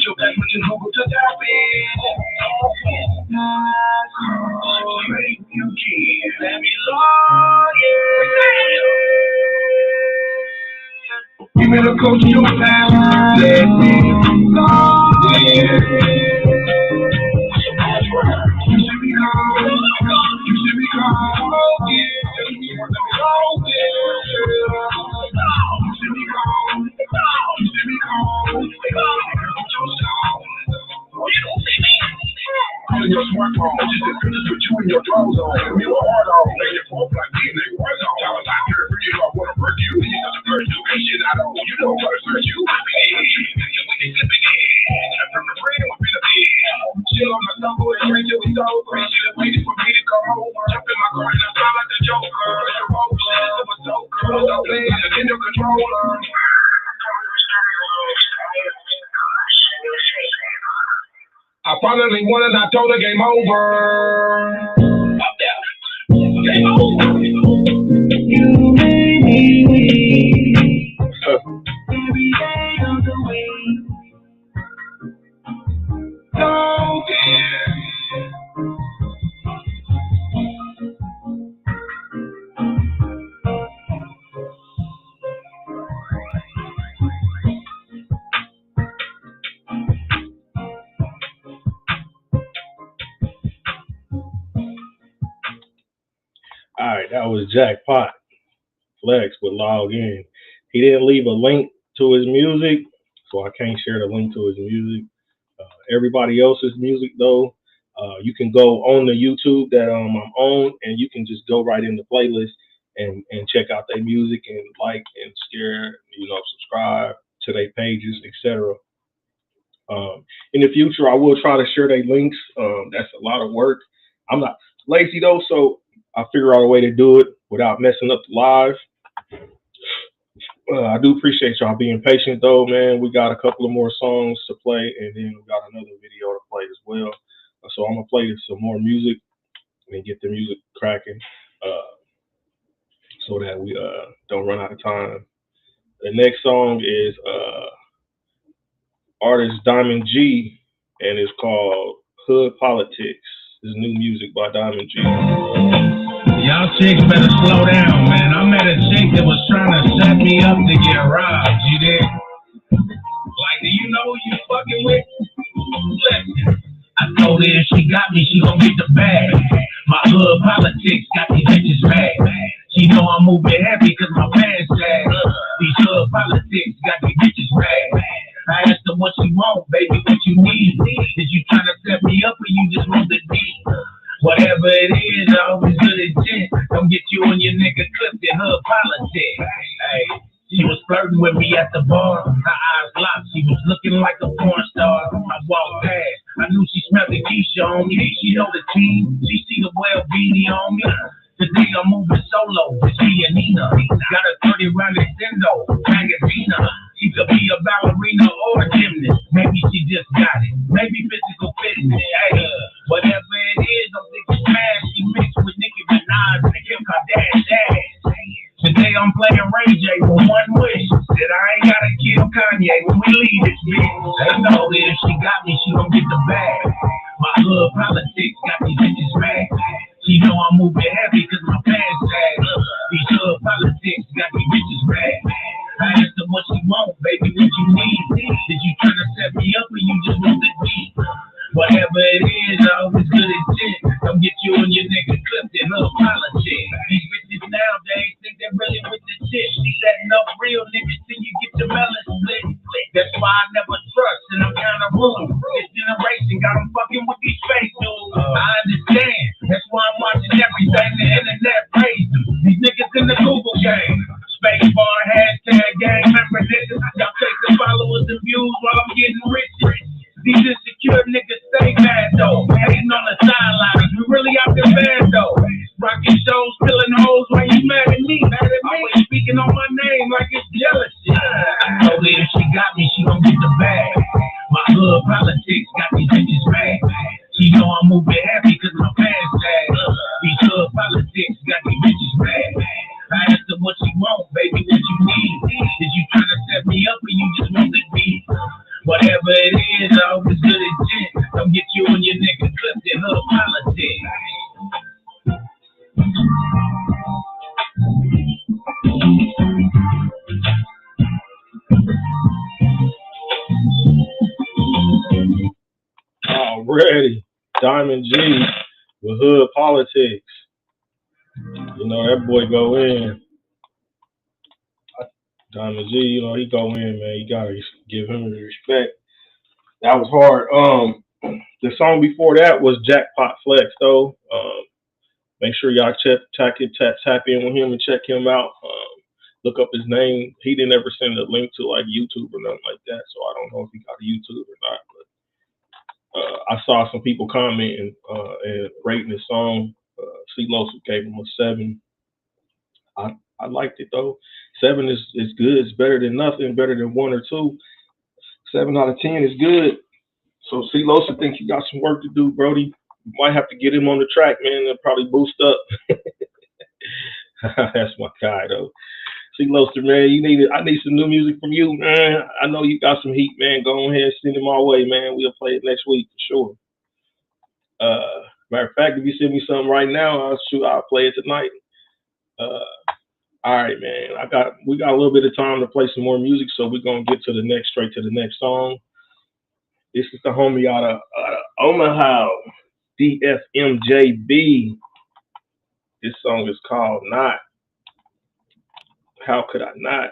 G: your back, but you know to tap in. You can let me log in. Give me the code to your pass. Let me log in. You see me call. You see me call. Let me log in. You see me call. You see me call. You don't see me. On your smartphone, just as good as put you in your drawers on. Me with hard on, make it fall like me, they was on. Time I hear for you, I wanna hurt you. You got the first two, ain't shit I don't. You don't wanna hurt you. I mean, when they slipping in, from the brain, I'm in a bed. Chill on my tumble and drink till we sober. She done waited for me to come over. Jump in my car and I sound like the Joker. It's a roller, it's a soaker. I'm playing a Nintendo controller. I finally won and I told her game over. Up there. Game over. You made me weak. Every day of the week. Don't care.
A: All right, that was Jackpot Flex with Log In. He didn't leave a link to his music, so I can't share the link to his music. Everybody else's music, though, you can go on the YouTube that I'm on, and you can just go right in the playlist and check out their music and like and share, subscribe to their pages, etc. In the future, I will try to share their links. That's a lot of work. I'm not lazy though, so I'll figure out a way to do it without messing up the live. I do appreciate y'all being patient though, man. We got a couple of more songs to play, and then we got another video to play as well. So I'm gonna play some more music and get the music cracking, so that we don't run out of time. The next song is artist Diamond G, and it's called Hood Politics. This is new music by Diamond G.
G: Y'all chicks better slow down, man. I met a chick that was trying to set me up to get robbed. You did? Like, do you know who you fucking with? Listen, I told her if she got me, she gon' get the bag. My hood politics got these bitches mad. She know I'm moving heavy cause my pants sag. These hood politics got these bitches mad. I asked her what she want, baby, what you need. Is you trying to set me up or you just want the deep? Whatever it is, I always good intent. Come get you and your nigga clipped in hood politics. Hey, she was flirting with me at the bar. Her eyes locked, she was looking like a porn star. I walked past, I knew she smelled the Keisha on me. She know the team, she see the well beanie on me. Today I'm moving solo, it's me and Nina. Got a 30 round extendo, magazina. She could be a ballerina or a gymnast. Maybe she just got it. Maybe physical fitness. Hey, whatever it is, I'm thinking smash. She mixed with Nicki Minaj and Kim Kardashian. Today I'm playing Ray J with one wish. That I ain't gotta kill Kanye when we leave this bitch. They know that if she got me, she gon' get the bag. My hood politics got these bitches mad. She know I'm moving heavy cause my pants sag. These hood politics got these bitches mad. I asked her what she want, baby, what you need. Is you trying to set me up or you just want the deep? Whatever it is, I always good intent. Come get you and your nigga clipped in hood politics. These bitches nowadays think they're really with the shit. She setting up real niggas till you get your melon split. That's why I never trust and I'm kinda rude. This generation got them fucking with these fake dudes. I understand. That's why I'm watching everything the internet pays. These niggas in the Google game. Space bar, hashtag gang member niggas. Y'all take the followers and views while I'm getting rich. These insecure niggas stay mad though. Hating on the sidelines. We really out there bad though. Rocking shows, filling holes while you mad at me. Always speaking on my name like it's jealousy. I told her if she got me, she gon' get the bag. My hood politics got these bitches mad. She know I'm moving heavy cause my pants sag. These hood politics got these bitches mad. I asked her what she want, baby, what you need. Is you trying to set me up or you just want the beat? Whatever it is, I always good intent. Come get you and your nigga clipped in hood politics.
A: Already, Diamond G with Hood Politics. You know that boy go in. Diamond G, you know he go in, man. You gotta give him the respect. That was hard. The song before that was Jackpot Flex, though. Make sure y'all tap in with him and check him out. Look up his name. He didn't ever send a link to like YouTube or nothing like that, so I don't know if he got a YouTube or not. But I saw some people commenting and rating the song. C-Los gave him a 7. I liked it though. 7 is good. It's better than nothing. Better than 1 or 2. 7 out of 10 is good. So C-Los, I think you got some work to do, Brody. You might have to get him on the track, man, and probably boost up. That's my guy though. C-Los, man, I need some new music from you, man. I know you got some heat, man. Go ahead and send it my way, man. We'll play it next week for sure. Matter of fact, if you send me something right now, I'll play it tonight. All right, man. We got a little bit of time to play some more music, so we're gonna get straight to the next song. This is the homie out of Omaha, DFMJB. This song is called Not. How could I not?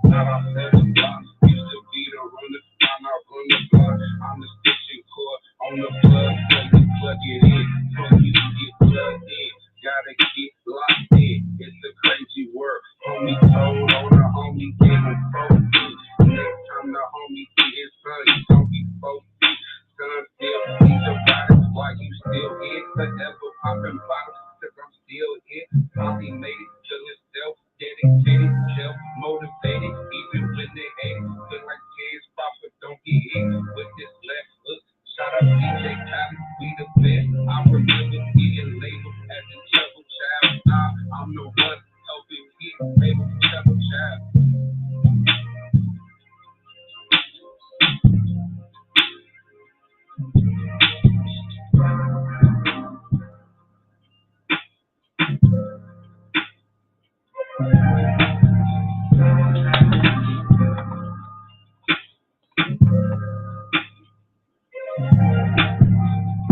G: Now I set the block. Used to be the runner, now I run the block. I'm the stitching cord on the plug. So we plug it in. So you get plugged in. Gotta get locked in. It's a crazy world. Homie told on the homie, give him 4 feet. Next time the homie see his son, he gon' be 4 feet. Son still beat your body while you still in. Forever popping bottles, cause I'm still in. Finally made it to himself, dedicated, self motivated. Even when they hate it, feel like kids pop, but don't get hit with this left hook. Shout out DJ Khaled, we the best. I remember getting labeled as a trouble child. Now I'm the one helping kids labeled trouble child.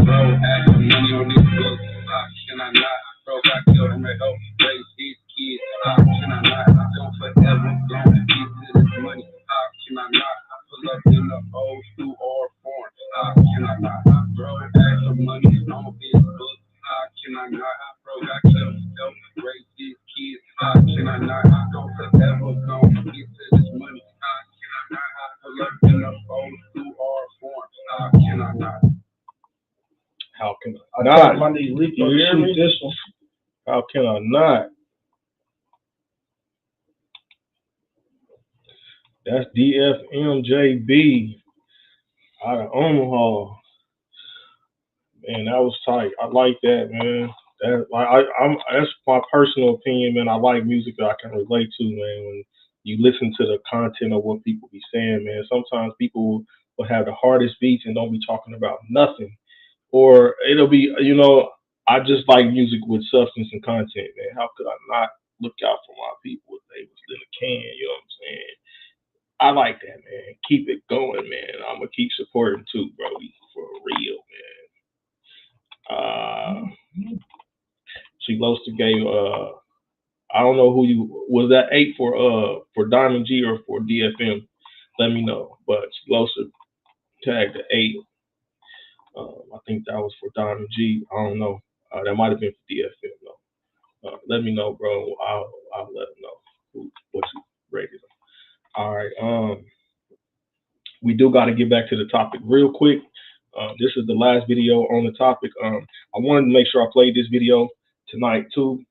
G: Bro, add some money on this book. How can I not? Bro, got killed and let help raise these kids. How can I not? Don't forever gonna get to this money. How can I not? I pull up in the old school or foreign. How can I not? Bro, add some money on this book. How can I not? Bro, got killed and help raise these kids. How can I not? Don't forever gonna get to this money. How can I not? I pull up in the old school or foreign. How can I not?
A: How can I not? You hear me? This one. How can I not? That's DFMJB out of Omaha. Man, that was tight. I like that, man. That's my personal opinion, man. I like music that I can relate to, man. When you listen to the content of what people be saying, man. Sometimes people will have the hardest beats and don't be talking about nothing. Or it'll be, I just like music with substance and content, man. How could I not look out for my people if they was in a can? You know what I'm saying? I like that, man. Keep it going, man. I'm gonna keep supporting too, bro. For real, man. She Loster gave. I don't know who you was that 8 for Diamond G or for DFM. Let me know. But she Loster tagged the 8. I think that was for Diamond G. I don't know. That might have been for DFM though. Let me know, bro. I'll let them know what you rated. All right. We do got to get back to the topic real quick. This is the last video on the topic. I wanted to make sure I played this video tonight too,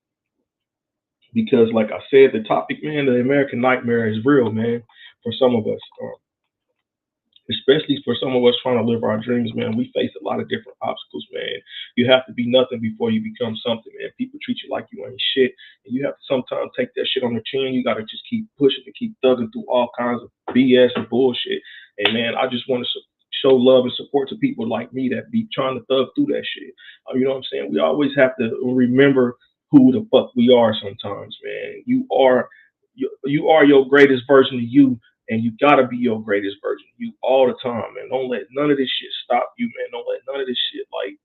A: because like I said, the topic, man, the American nightmare is real, man, for some of us. Especially for some of us trying to live our dreams, man, we face a lot of different obstacles, man. You have to be nothing before you become something, man. People treat you like you ain't shit, and you have to sometimes take that shit on the chin. You got to just keep pushing and keep thugging through all kinds of BS and bullshit. And man, I just want to show love and support to people like me that be trying to thug through that shit. You know what I'm saying? We always have to remember who the fuck we are sometimes, man. You are your greatest version of you. And you gotta be your greatest version of you all the time, man. Don't let none of this shit stop you, man. Don't let none of this shit like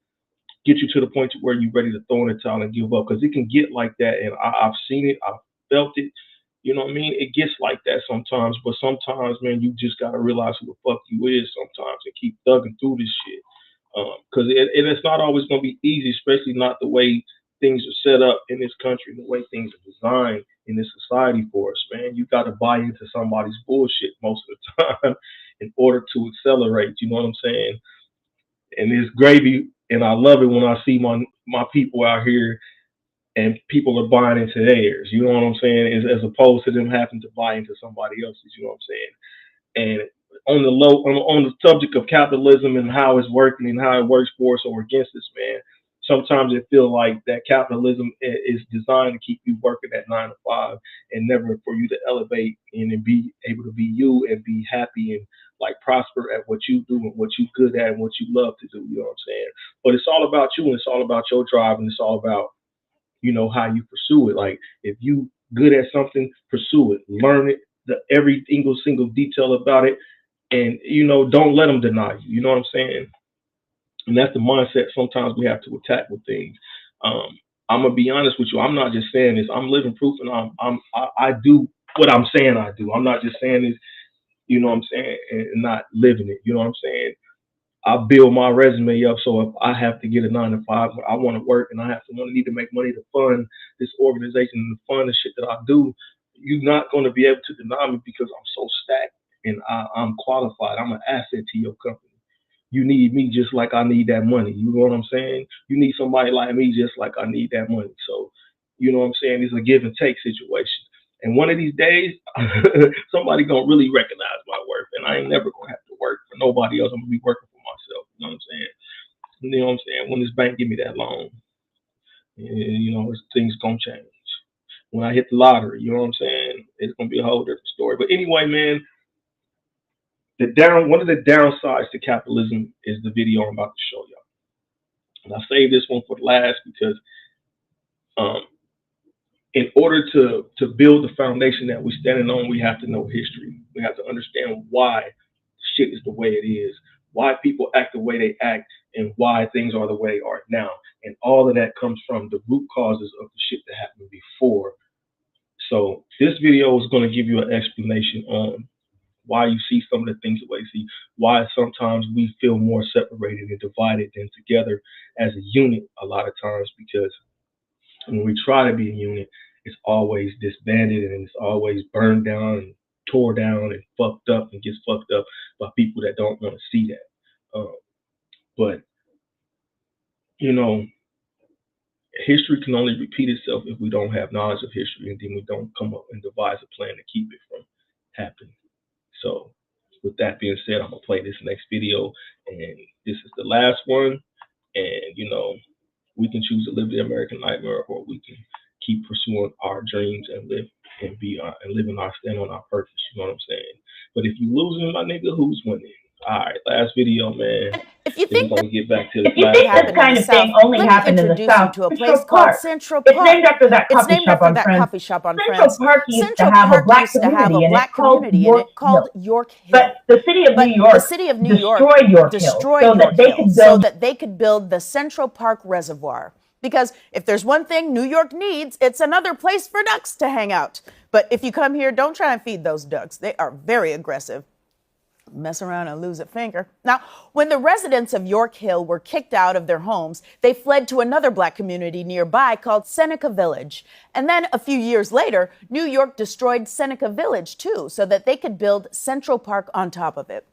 A: get you to the point to where you're ready to throw in the towel and give up, because it can get like that. And I've seen it, I've felt it. You know what I mean? It gets like that sometimes, but sometimes, man, you just gotta realize who the fuck you is sometimes and keep thugging through this shit. Because it's not always gonna be easy, especially not the way things are set up in this country, the way things are designed in this society for us, man. You got to buy into somebody's bullshit most of the time in order to accelerate. You know what I'm saying? And it's gravy, and I love it when I see my people out here and people are buying into theirs. You know what I'm saying? As opposed to them having to buy into somebody else's. You know what I'm saying? And on the subject of capitalism and how it's working and how it works for us or against us, man. Sometimes it feels like that capitalism is designed to keep you working at 9 to 5 and never for you to elevate and be able to be you and be happy and like prosper at what you do and what you good at and what you love to do. You know what I'm saying? But it's all about you and it's all about your drive and it's all about, how you pursue it. Like if you good at something, pursue it, learn it, every single detail about it, and don't let them deny you. You know what I'm saying? And that's the mindset sometimes we have to attack with things. I'm gonna be honest with you. I'm not just saying this. I'm living proof, and I what I'm saying I do. I'm not just saying this, you know what I'm saying, and not living it. You know what I'm saying? I build my resume up so if I have to get a 9 to 5, I want to work and I have to need to make money to fund this organization and to fund the shit that I do. You're not going to be able to deny me because I'm so stacked and I'm qualified. I'm an asset to your company. You need me just like I need that money. You know what I'm saying? You need somebody like me just like I need that money. So, you know what I'm saying? It's a give and take situation. And one of these days, somebody gonna really recognize my worth, and I ain't never gonna have to work for nobody else. I'm gonna be working for myself. You know what I'm saying? You know what I'm saying? When this bank give me that loan, you know, things gonna change. When I hit the lottery, you know what I'm saying? It's gonna be a whole different story. But anyway, man, one of the downsides to capitalism is the video I'm about to show y'all. And I saved this one for last because in order to build the foundation that we're standing on, we have to know history. We have to understand why shit is the way it is, why people act the way they act, and why things are the way they are now. And all of that comes from the root causes of the shit that happened before. So this video is going to give you an explanation on why you see some of the things the way you see, why sometimes we feel more separated and divided than together as a unit a lot of times, because when we try to be a unit, it's always disbanded and it's always burned down and tore down and fucked up and gets fucked up by people that don't want to see that. But, you know, history can only repeat itself if we don't have knowledge of history and then we don't come up and devise a plan to keep it from happening. So with that being said, I'm going to play this next video, and this is the last one. And, you know, we can choose to live the American nightmare, or we can keep pursuing our dreams and live and stand on our purpose. You know what I'm saying? But if you losing, my nigga, who's winning? All right, last video, man.
H: If you think
A: we're gonna get back to this
F: If you
A: last
F: think
A: part.
F: this kind of thing only happened in the South,
H: to a place
F: Central
H: called
F: Park.
H: Central
F: It's
H: Park.
F: named after that
H: It's
F: coffee
H: named
F: shop
H: after
F: on
H: that
F: Friends.
H: coffee shop on
F: Central
H: Friends.
F: Park used to
H: Central
F: have a
H: Park
F: black
H: used to have a
F: community in it
H: black
F: called
H: community in
F: York
H: it called
F: Hill.
H: York
F: But
H: Hill.
F: the city of New
H: But the
F: York
H: city of New York
F: destroyed York Hill
H: destroyed
F: so that
H: York
F: they
H: Hill
F: could
H: so
F: build.
H: that they could build the Central Park Reservoir. Because if there's one thing New York needs, it's another place for ducks to hang out. But if you come here, don't try and feed those ducks. They are very aggressive. Mess around and lose a finger. Now, when the residents of York Hill were kicked out of their homes, they fled to another black community nearby called Seneca Village. And then a few years later, New York destroyed Seneca Village too, so that they could build Central Park on top of it.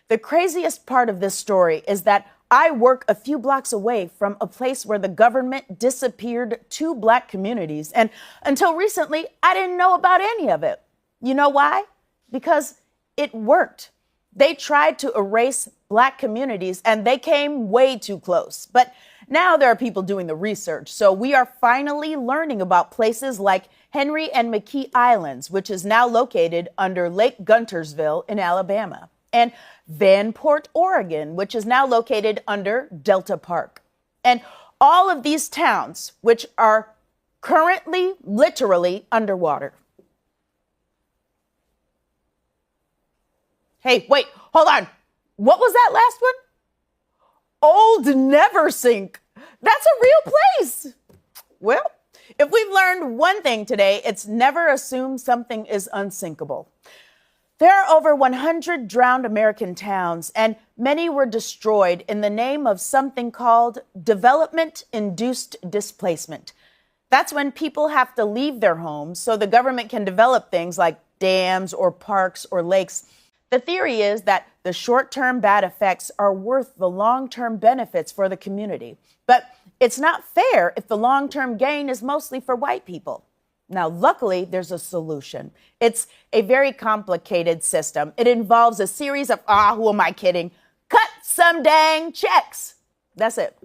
H: The craziest part of this story is that I work a few blocks away from a place where the government disappeared 2 black communities. And until recently, I didn't know about any of it. You know why? Because it worked. They tried to erase black communities and they came way too close. But now there are people doing the research. So we are finally learning about places like Henry and McKee Islands, which is now located under Lake Guntersville in Alabama, and Vanport, Oregon, which is now located under Delta Park. And all of these towns, which are currently literally underwater. Hey, wait, hold on. What was that last one? Old Neversink. That's a real place. Well, if we've learned one thing today, it's never assume something is unsinkable. There are over 100 drowned American towns, and many were destroyed in the name of something called development-induced displacement. That's when people have to leave their homes so the government can develop things like dams or parks or lakes. The theory is that the short-term bad effects are worth the long-term benefits for the community. But it's not fair if the long-term gain is mostly for white people. Now, luckily, there's a solution. It's a very complicated system. It involves a series of, who am I kidding? Cut some dang checks. That's it.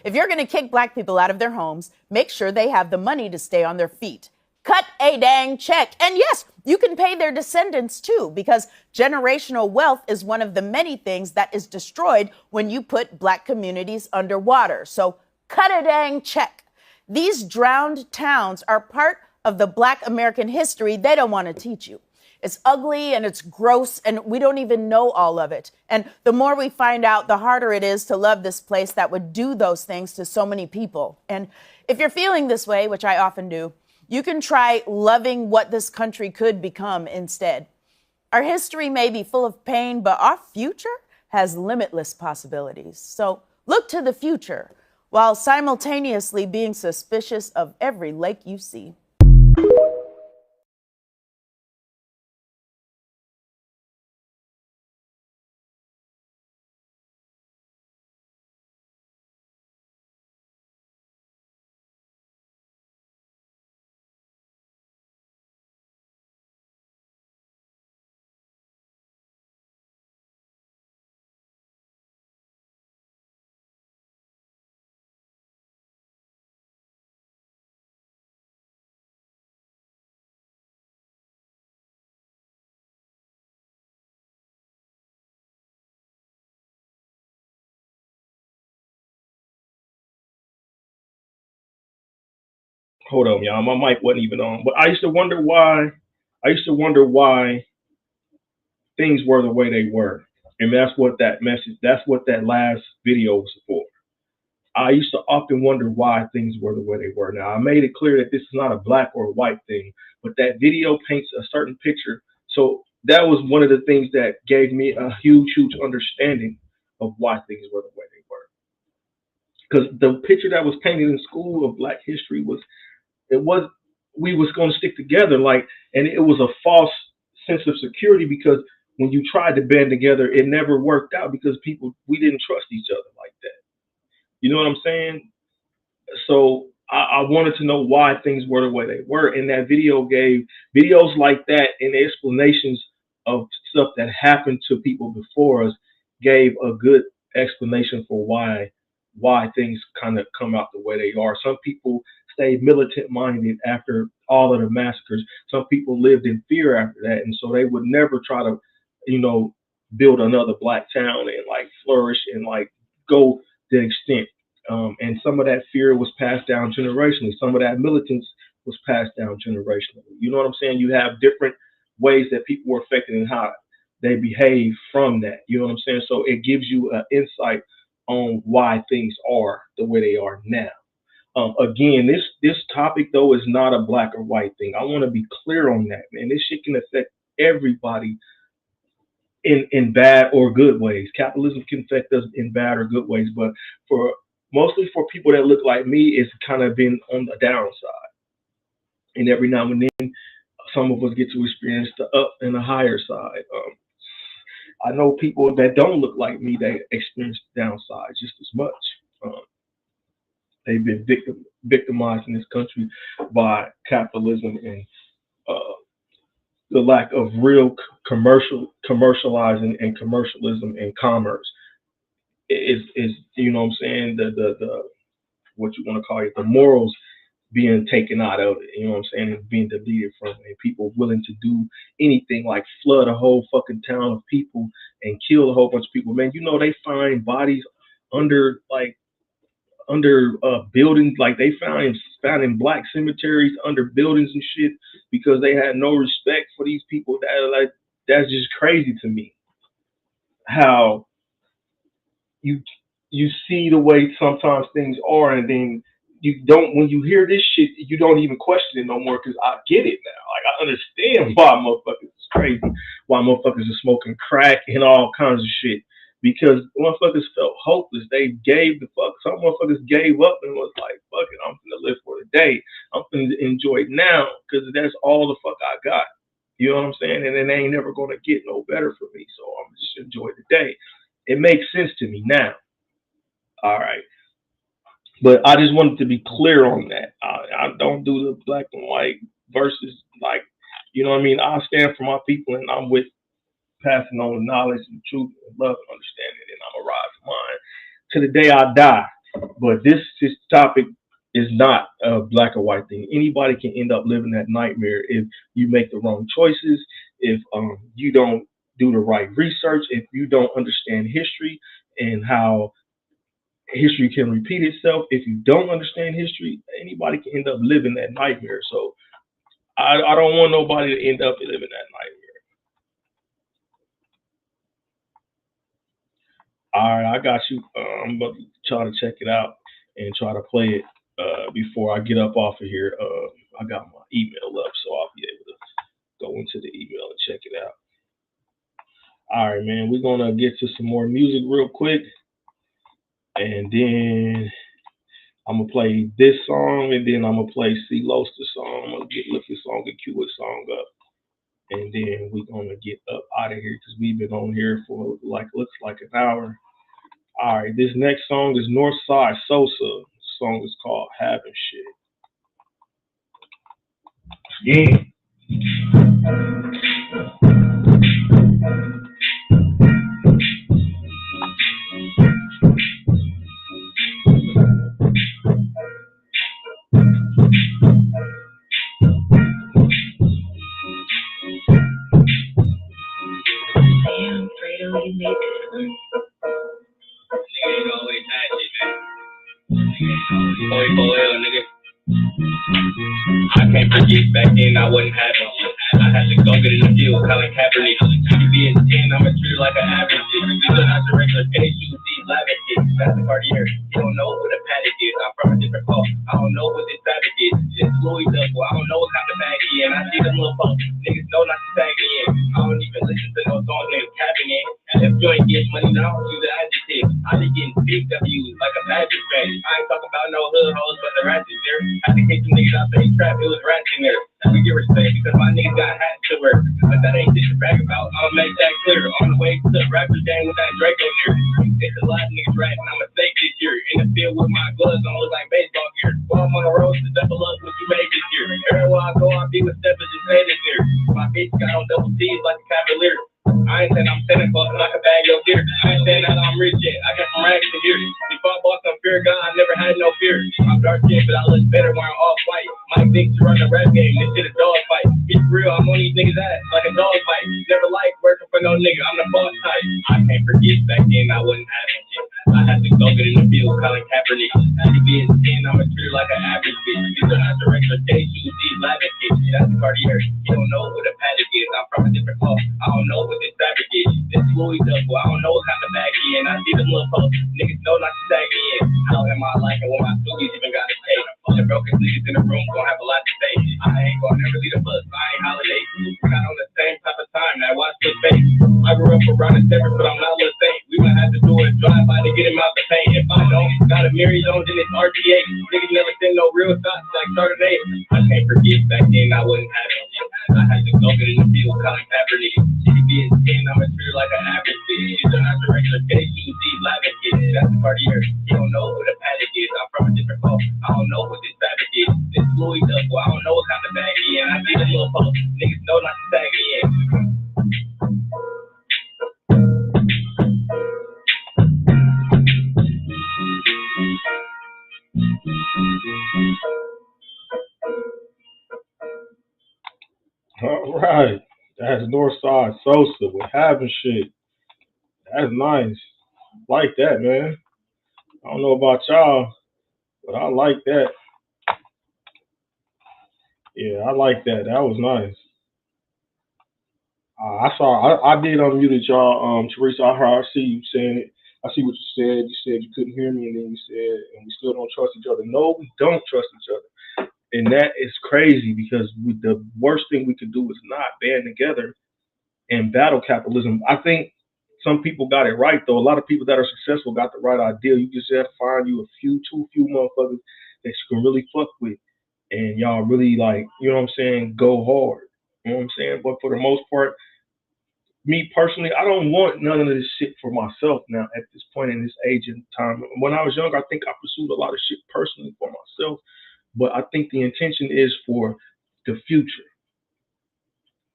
H: If you're going to kick black people out of their homes, make sure they have the money to stay on their feet. Cut a dang check. And yes, you can pay their descendants too, because generational wealth is one of the many things that is destroyed when you put black communities underwater. So cut a dang check. These drowned towns are part of the black American history they don't want to teach you. It's ugly and it's gross and we don't even know all of it. And the more we find out, the harder it is to love this place that would do those things to so many people. And if you're feeling this way, which I often do, You can try loving what this country could become instead. Our history may be full of pain, but our future has limitless possibilities. So look to the future while simultaneously being suspicious of every lake you see.
A: Hold on, y'all. My mic wasn't even on. But I used to wonder why. I used to wonder why things were the way they were, and that's what that message. That's what that last video was for. I used to often wonder why things were the way they were. Now, I made it clear that this is not a black or white thing, but that video paints a certain picture. So that was one of the things that gave me a huge, huge understanding of why things were the way they were. Because the picture that was painted in school of Black history was, it was, we was going to stick together, like, and it was a false sense of security because when you tried to band together, it never worked out because people, we didn't trust each other like that. You know what I'm saying? So I wanted to know why things were the way they were, and that video gave videos like that and explanations of stuff that happened to people before us gave a good explanation for why things kind of come out the way they are. Some people stayed militant minded after all of the massacres. Some people lived in fear after that, and so they would never try to, you know, build another black town and like flourish and like go the extent. And some of that fear was passed down generationally. Some of that militance was passed down generationally. You know what I'm saying? You have different ways that people were affected and how they behave from that. You know what I'm saying? So it gives you an insight on why things are the way they are now. Again, this topic though is not a black or white thing. I want to be clear on that, man. This shit can affect everybody in bad or good ways. Capitalism can affect us in bad or good ways, but for mostly for people that look like me, it's kind of been on the downside. And every now and then, some of us get to experience the up and the higher side. I know people that don't look like me that experience the downside just as much. They've been victimized in this country by capitalism and uh, the lack of real commercializing and commercialism and commerce is you know what I'm saying, the what you want to call it, the morals being taken out of it, you know what I'm saying, and being deleted from it, and people willing to do anything like flood a whole fucking town of people and kill a whole bunch of people. Man, you know they find bodies under buildings, like they found in black cemeteries under buildings and shit because they had no respect for these people. That's just crazy to me. How you you see the way sometimes things are, and then you don't. When you hear this shit, you don't even question it no more because I get it now. Like I understand why motherfuckers is crazy, why motherfuckers are smoking crack and all kinds of shit. Because motherfuckers felt hopeless. They gave the fuck. Some motherfuckers gave up and was like, "Fuck it, I'm gonna live for the day. I'm gonna enjoy it now because that's all the fuck I got." You know what I'm saying? And it ain't never gonna get no better for me. So I'm just enjoy the day. It makes sense to me now. All right. But I just wanted to be clear on that. I don't do the black and white versus like, you know what I mean? I stand for my people and I'm with passing on the knowledge and truth and love and understanding, and I'm gonna rise mine to the day I die. But this topic is not a black or white thing. Anybody can end up living that nightmare if you make the wrong choices, if you don't do the right research, if you don't understand history and how history can repeat itself. If you don't understand history, anybody can end up living that nightmare. So I don't want nobody to end up living that nightmare. All right, I got you. I'm about to try to check it out and try to play it before I get up off of here. I got my email up, so I'll be able to go into the email and check it out. All right, man. We're gonna get to some more music real quick, and then I'm gonna play this song, and then I'm gonna play C. Loster's song. I'm gonna look his song and cue his song up, and then we're gonna get up out of here because we've been on here for looks like an hour. All right, this next song is Northside Sosa. The song is called Having Shit. Yeah.
F: Damn, Fredo, you made this one. Nigga ain't always that shit, man. Nigga, nigga. I can't forget back then I wasn't having shit. I had to go get in the deal, Colin Kaepernick. You be in 10, I'ma treat it like an average shit. These are not the regular tennis shoes, these lavish kids. That's the Cartier. You don't know what a paddock is. I'm from a different cloth. I don't know what this savage is. This Louis Duffel. I don't know what kind of bag he in. I see them little folks. Niggas know not to tag me in. I don't even listen to no songs niggas capping in. If you ain't getting money, then I don't use the adjective. I be getting big W's like a magic fan. I ain't talking about no hood hoes, but the ratchet there. Had to kick some niggas out the trap, it was rats in there. We get respect because my niggas got hats to wear. But that ain't shit to brag about, I'ma make that clear. On the way to the Raptors game with that Draco here. It's a lot of niggas rapping, I'm a fake this year. In the field with my gloves on, look like baseball gear. While I'm on the road to double up what you made this year. Everywhere I go, I be with steppers and say this here. My bitch got on double T's like a Cavalier. I ain't saying I'm Santa Claus and I can bag your gear. I ain't saying that I'm rich yet, I got some rags in here. Before I bought some fear gun, I never had no fear. I'm dark skinned, but I look better wearing all white. Mike Vick to run the rap game, this shit a dog fight. Be real, I'm on these niggas' ass like a dog fight. Never like working for no nigga, I'm the boss type. I can't forget back then I wasn't having shit. I had to go get in the field, Colin Kaepernick. You be in 10, I'ma treat it like an average bitch. These are not the regular day shoes, these lavish kids. That's the Cartier. You don't know what a paddock is. I'm from a different cloth. I don't know what this fabric is. This Louis Duffel. I don't know what kind of bag he in. I see them little folks. Niggas know not to tag me in. How am I liking when my stoogies even got a tape? The brokest niggas in the room gon' have a lot to say. I ain't gon' never leave the bus. I ain't holiday. We're not on the same type of time. Now watch the face. I grew up around the steppers, but I'm not Lil Saint. We might have to do a drive-by to get him out the paint. If I don't got a Mary Jones in this RTA, niggas never send no real shots like Chardonnay. I can't forget back then I wasn't having shit. I had to go get in the field, Colin Kaepernick. You be in 10, I'ma treat it like an average bitch. These are not the regular day shoes, these lavish kids. That's the Cartier. You don't know what a paddock is. I'm from a different cloth. I don't know what this fabric is. This Louis Duffel. I don't know what kind of bag he in. I see them little folks. Niggas know not to tag me in.
A: All right, that's Northside Sosa with Having Shit. That's nice. Like that, man. I don't know about y'all, but I like that. Yeah, I like that. That was nice. I did unmute y'all. Teresa, I see you saying it. I see what you said. You said you couldn't hear me, and then you said, and we still don't trust each other. No, we don't trust each other. And that is crazy because the worst thing we could do is not band together and battle capitalism. I think some people got it right, though. A lot of people that are successful got the right idea. You just have to find you too few motherfuckers that you can really fuck with. And y'all really, like, you know what I'm saying, go hard. You know what I'm saying? But for the most part, me personally, I don't want none of this shit for myself now at this point in this age and time. When I was younger, I think I pursued a lot of shit personally for myself. But I think the intention is for the future.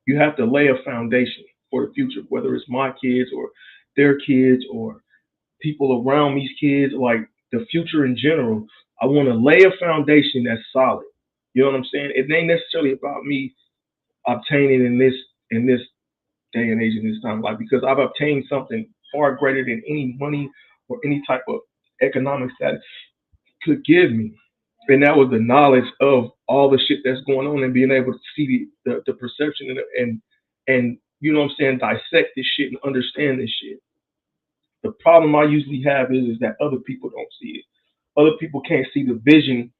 A: You have to lay a foundation for the future, whether it's my kids or their kids or people around me's kids, like the future in general. I want to lay a foundation that's solid. You know what I'm saying? It ain't necessarily about me obtaining in this day and age in this time of life, because I've obtained something far greater than any money or any type of economic status could give me. And that was the knowledge of all the shit that's going on and being able to see the perception and you know what I'm saying, dissect this shit and understand this shit. The problem I usually have is that other people don't see it. Other people can't see the vision,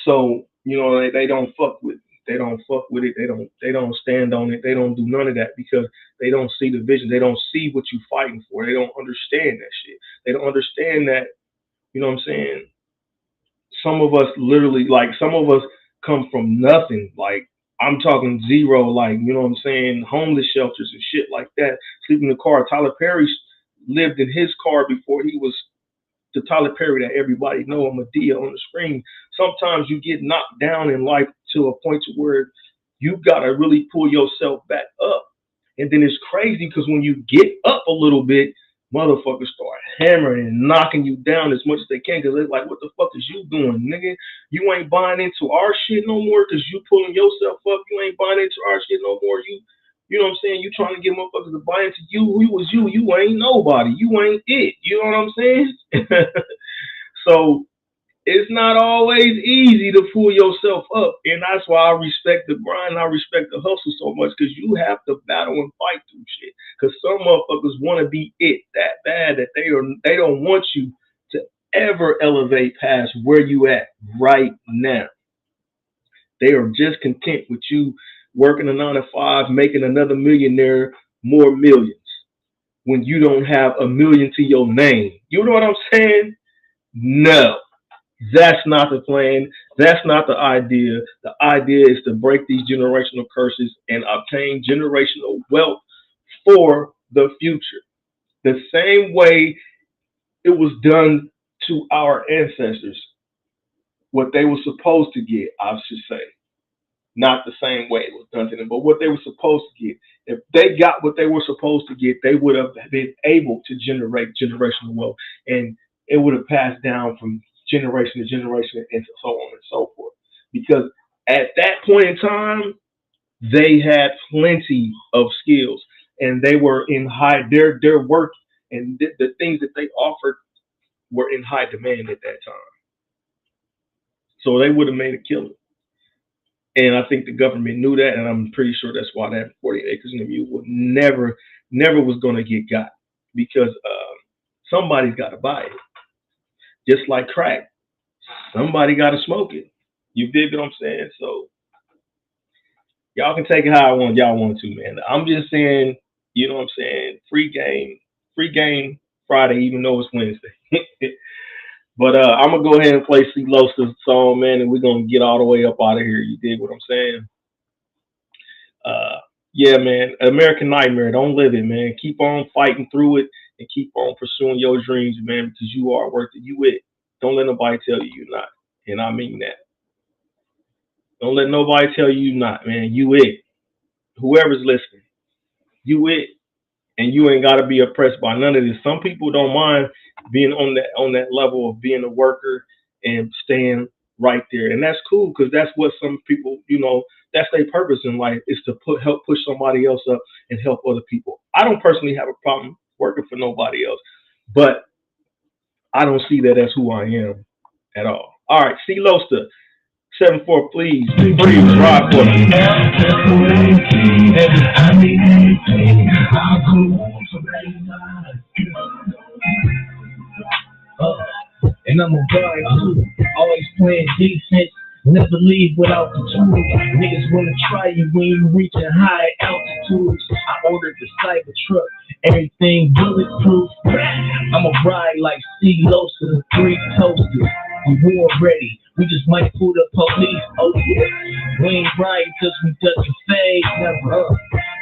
A: so you know they don't fuck with me. They don't fuck with it. They don't stand on it. They don't do none of that because they don't see the vision. They don't see what you're fighting for. They don't understand that shit. They don't understand that, you know what I'm saying? Some of us literally, like, some of us come from nothing. Like, I'm talking zero, like, you know what I'm saying? Homeless shelters and shit like that. Sleeping in the car. Tyler Perry lived in his car before he was the Tyler Perry that everybody know. I'm Medea on the screen. Sometimes you get knocked down in life to a point to where you got to really pull yourself back up. And then it's crazy because when you get up a little bit, motherfuckers start hammering and knocking you down as much as they can because they're like, what the fuck is you doing, nigga? You ain't buying into our shit no more because you pulling yourself up. You ain't buying into our shit no more. You know what I'm saying? You trying to get motherfuckers to buy into you. Who was you? You ain't nobody. You ain't it. You know what I'm saying? So it's not always easy to pull yourself up. And that's why I respect the grind. I respect the hustle so much because you have to battle and fight through shit. Because some motherfuckers want to be it that bad that they don't want you to ever elevate past where you at right now. They are just content with you working a 9-to-5, making another millionaire more millions when you don't have a million to your name. You know what I'm saying? No. That's not the plan. That's not the idea. The idea is to break these generational curses and obtain generational wealth for the future. The same way it was done to our ancestors, what they were supposed to get, I should say. Not the same way it was done to them, but what they were supposed to get. If they got what they were supposed to get, they would have been able to generate generational wealth, and it would have passed down from generation to generation and so on and so forth. Because at that point in time, they had plenty of skills, and they were in high. Their work and the things that they offered were in high demand at that time. So they would have made a killing. And I think the government knew that, and I'm pretty sure that's why that 40 acres in the mule would never was going to get got, because somebody's got to buy it. Just like crack, somebody got to smoke it. You dig what I'm saying? So y'all can take it how y'all want to, man. I'm just saying, you know what I'm saying? Free game Friday, even though it's Wednesday. But I'm gonna go ahead and play C. Losa's song, man, and we're gonna get all the way up out of here. You dig what I'm saying? Yeah, man. American Nightmare. Don't live it, man. Keep on fighting through it and keep on pursuing your dreams, man, because you are worth it. You it. Don't let nobody tell you you're not. And I mean that. Don't let nobody tell you you're not, man. You it. Whoever's listening, you it. And you ain't got to be oppressed by none of this. Some people don't mind being on that level of being a worker and staying right there. And that's cool, because that's what some people, you know, that's their purpose in life, is to help push somebody else up and help other people. I don't personally have a problem working for nobody else, but I don't see that as who I am at all. All right, C. Losta, 7-4, please rock for me.
F: And I'm a guard too, always playing defense, never leave without the tools. Niggas wanna try you when you reaching high altitudes. I ordered the cyber truck, everything bulletproof. I'ma ride like C. Losa, 3 toasters. We war ready, we just might pull the police. Oh yeah, we ain't riding cause we touching fade, never.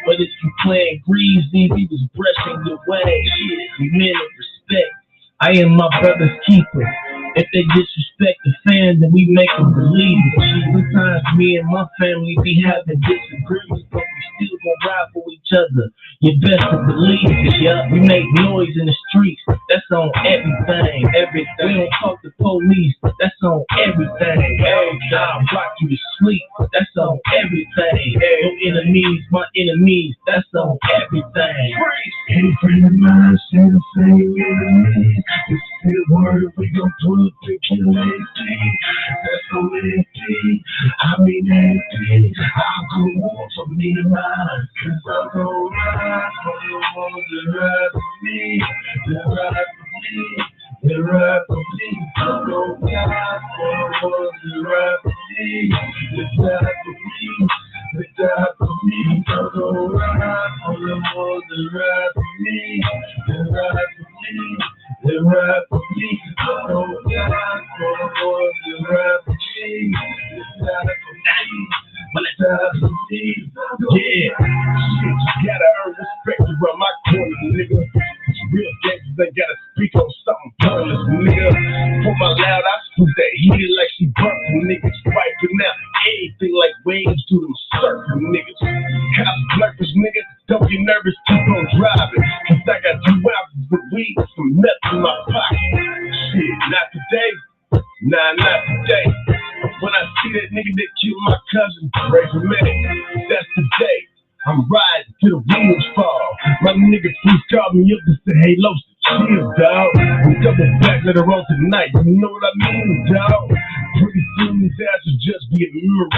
F: But if you playing greasy, we was brushing your way. We men of respect, I am my brother's keeper. If they disrespect the fans, then we make them believe it. Sometimes me and my family be having disagreements, but we still gon' ride for each other. You best to believe it, yeah. We make noise in the streets, that's on everything. We don't talk to police, that's on everything. I'll rock you to sleep, that's on everything. Your enemies, my enemies, that's on everything. Any friend of mine said the same thing. This is the word we gon' put the kill anything. That's on anything. I mean anything. I'll go on for me to ride. Cause I'm gon' ride for the ones that ride for me. That ride for me. That ride for me. I'm gon' ride for the ones that ride for me. That ride for me.
G: go ride on the road to ride for me, to ride for me, to ride for me. I go ride on the road to ride for me, to ride for me. Yeah, shit, you gotta earn respect around my corner, nigga. Real gangsters ain't gotta speak on something pointless, nigga. For my loud, I scoop that heat like she burping, niggas wiping out anything like waves to them surfing, niggas. Cops blurpers, nigga, don't get nervous, keep on driving. Cause I got 2 ounces of weed and some nuts in my pocket. Shit, not today. Nah, not today. When I see that nigga that killed my cousin, raise a man, that's the day. I'm riding till the wheels fall. My nigga please called me up and said, hey, Los, chill, dawg. I'm double back later on tonight, you know what I mean, dawg? Pretty soon these ass will just be a memory,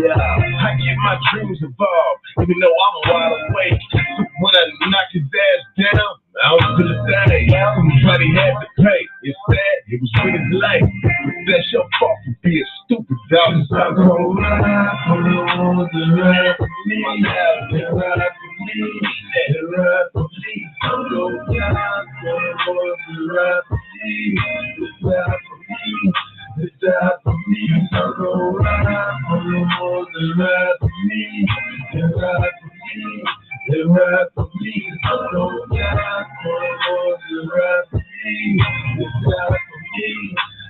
G: dawg. I get my dreams involved, even though I'm wide awake. So when I knock his ass down, I don't feel a thing. Somebody had to pay. It's sad, it was with his life. But that's your fault for being stupid, dog. I'm gonna ride for the ones that ride for me. They ride for me. They ride for me. I'm gonna ride for the ones that ride for me. They ride for me. They die for me. I'm gonna ride for the ones that ride for me. They ride for me. They ride for me. I'm gonna ride for the ones that ride for me. They die for me.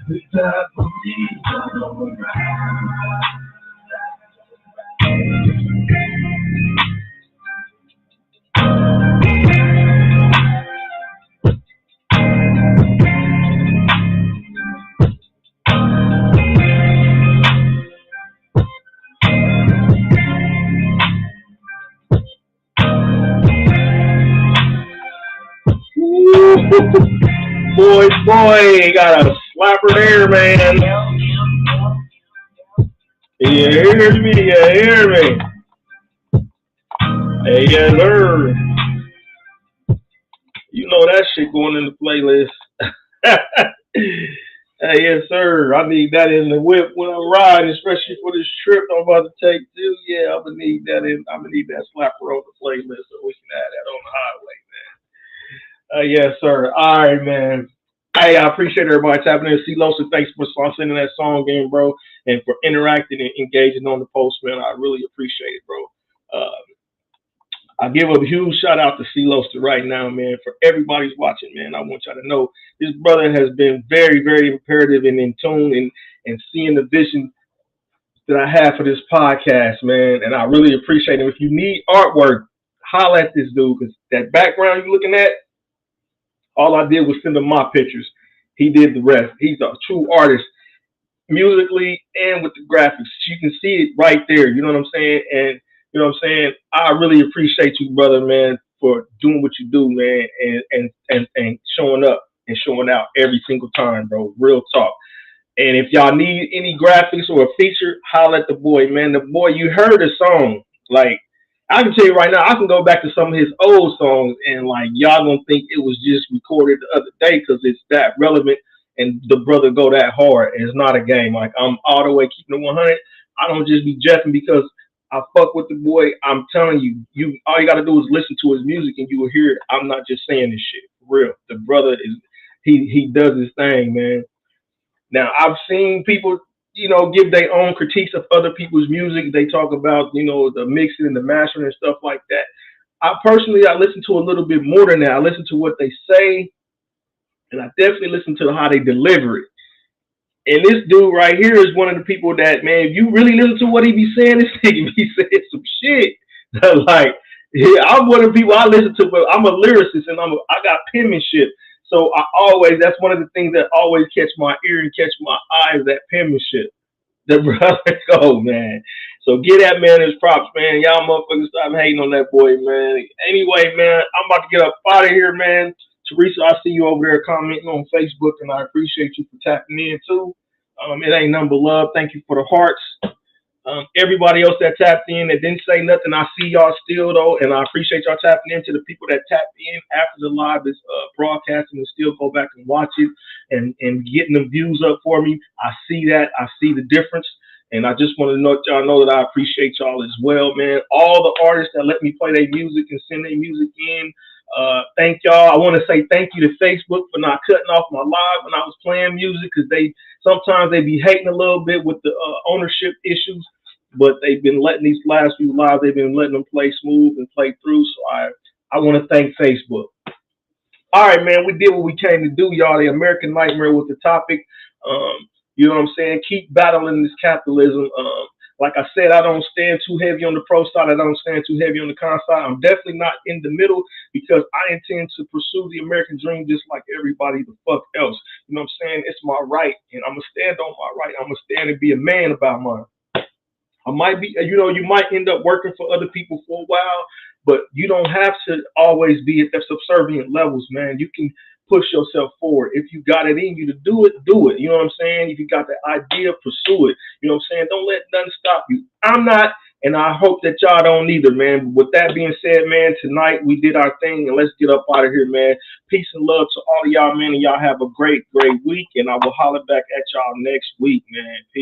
G: They die for me. I'm gonna ride.
A: Boy, got a slapper there, man. You hear me? You hear me? Hey, yes, sir. You know that shit going in the playlist. Hey, yes, sir. I need that in the whip when I'm riding, especially for this trip I'm about to take too. Yeah, I'm gonna need that I'm gonna need that slapper on the playlist so we can add that on the highway, man. Yes, sir. All right, man. Hey, I appreciate everybody tapping in. C. Losa, thanks for sending that song in, bro, and for interacting and engaging on the post, man. I really appreciate it, bro. I give a huge shout out to C. Losa right now, man, for everybody's watching, man. I want y'all to know this brother has been very, very imperative and in tune and seeing the vision that I have for this podcast, man. And I really appreciate him. If you need artwork, holla at this dude, because that background you're looking at, all I did was send him my pictures. He did the rest. He's a true artist, musically and with the graphics. You can see it right there. You know what I'm saying? And you know what I'm saying? I really appreciate you, brother, man, for doing what you do, man, and showing up and showing out every single time, bro. Real talk. And if y'all need any graphics or a feature, holla at the boy, man. The boy, you heard the song. Like, I can tell you right now, I can go back to some of his old songs and like y'all gonna think it was just recorded the other day because it's that relevant and the brother go that hard. It's not a game. Like I'm all the way keeping it 100. I don't just be jeffing because I fuck with the boy. I'm telling you, all you gotta do is listen to his music and you will hear it. I'm not just saying this shit. For real. The brother is he does his thing, man. Now I've seen people, you know, give their own critiques of other people's music. They talk about, you know, the mixing and the mastering and stuff like that. I listen to a little bit more than that. I listen to what they say, and I definitely listen to how they deliver it. And this dude right here is one of the people that, man, if you really listen to what he be saying, this nigga be saying some shit. Like, yeah, I'm one of the people I listen to, but I'm a lyricist and I got penmanship. So that's one of the things that always catch my ear and catch my eye is that penmanship. The brother go, man. So get that man his props, man. Y'all motherfuckers stop hating on that boy, man. Anyway, man, I'm about to get up out of here, man. Teresa, I see you over there commenting on Facebook, and I appreciate you for tapping in too. It ain't nothing but love. Thank you for the hearts. Everybody else that tapped in that didn't say nothing, I see y'all still though, and I appreciate y'all tapping in. To the people that tapped in after the live is broadcasting and still go back and watch it and getting the views up for me. I see that. I see the difference, And I just want to let y'all know that I appreciate y'all as well, man. All the artists that let me play their music and send their music in. Thank y'all. I want to say thank you to Facebook for not cutting off my live when I was playing music, because sometimes they be hating a little bit with the ownership issues, but they've been letting these last few lives, they've been letting them play smooth and play through. So I want to thank Facebook. All right, man, we did what we came to do, y'all. The American Nightmare was the topic. You know what I'm saying? Keep battling this capitalism. Like I said, I don't stand too heavy on the pro side. I don't stand too heavy on the con side. I'm definitely not in the middle, because I intend to pursue the American dream just like everybody the fuck else. You know what I'm saying? It's my right, and I'm going to stand on my right. I'm going to stand and be a man about mine. I might be, you might end up working for other people for a while, but you don't have to always be at their subservient levels, man. You can push yourself forward. If you got it in you to do it, do it. You know what I'm saying? If you got the idea, pursue it. You know what I'm saying? Don't let nothing stop you. I'm not, and I hope that y'all don't either, man. With that being said, man, tonight we did our thing, and let's get up out of here, man. Peace and love to all of y'all, man, and y'all have a great, great week, and I will holler back at y'all next week, man. Peace.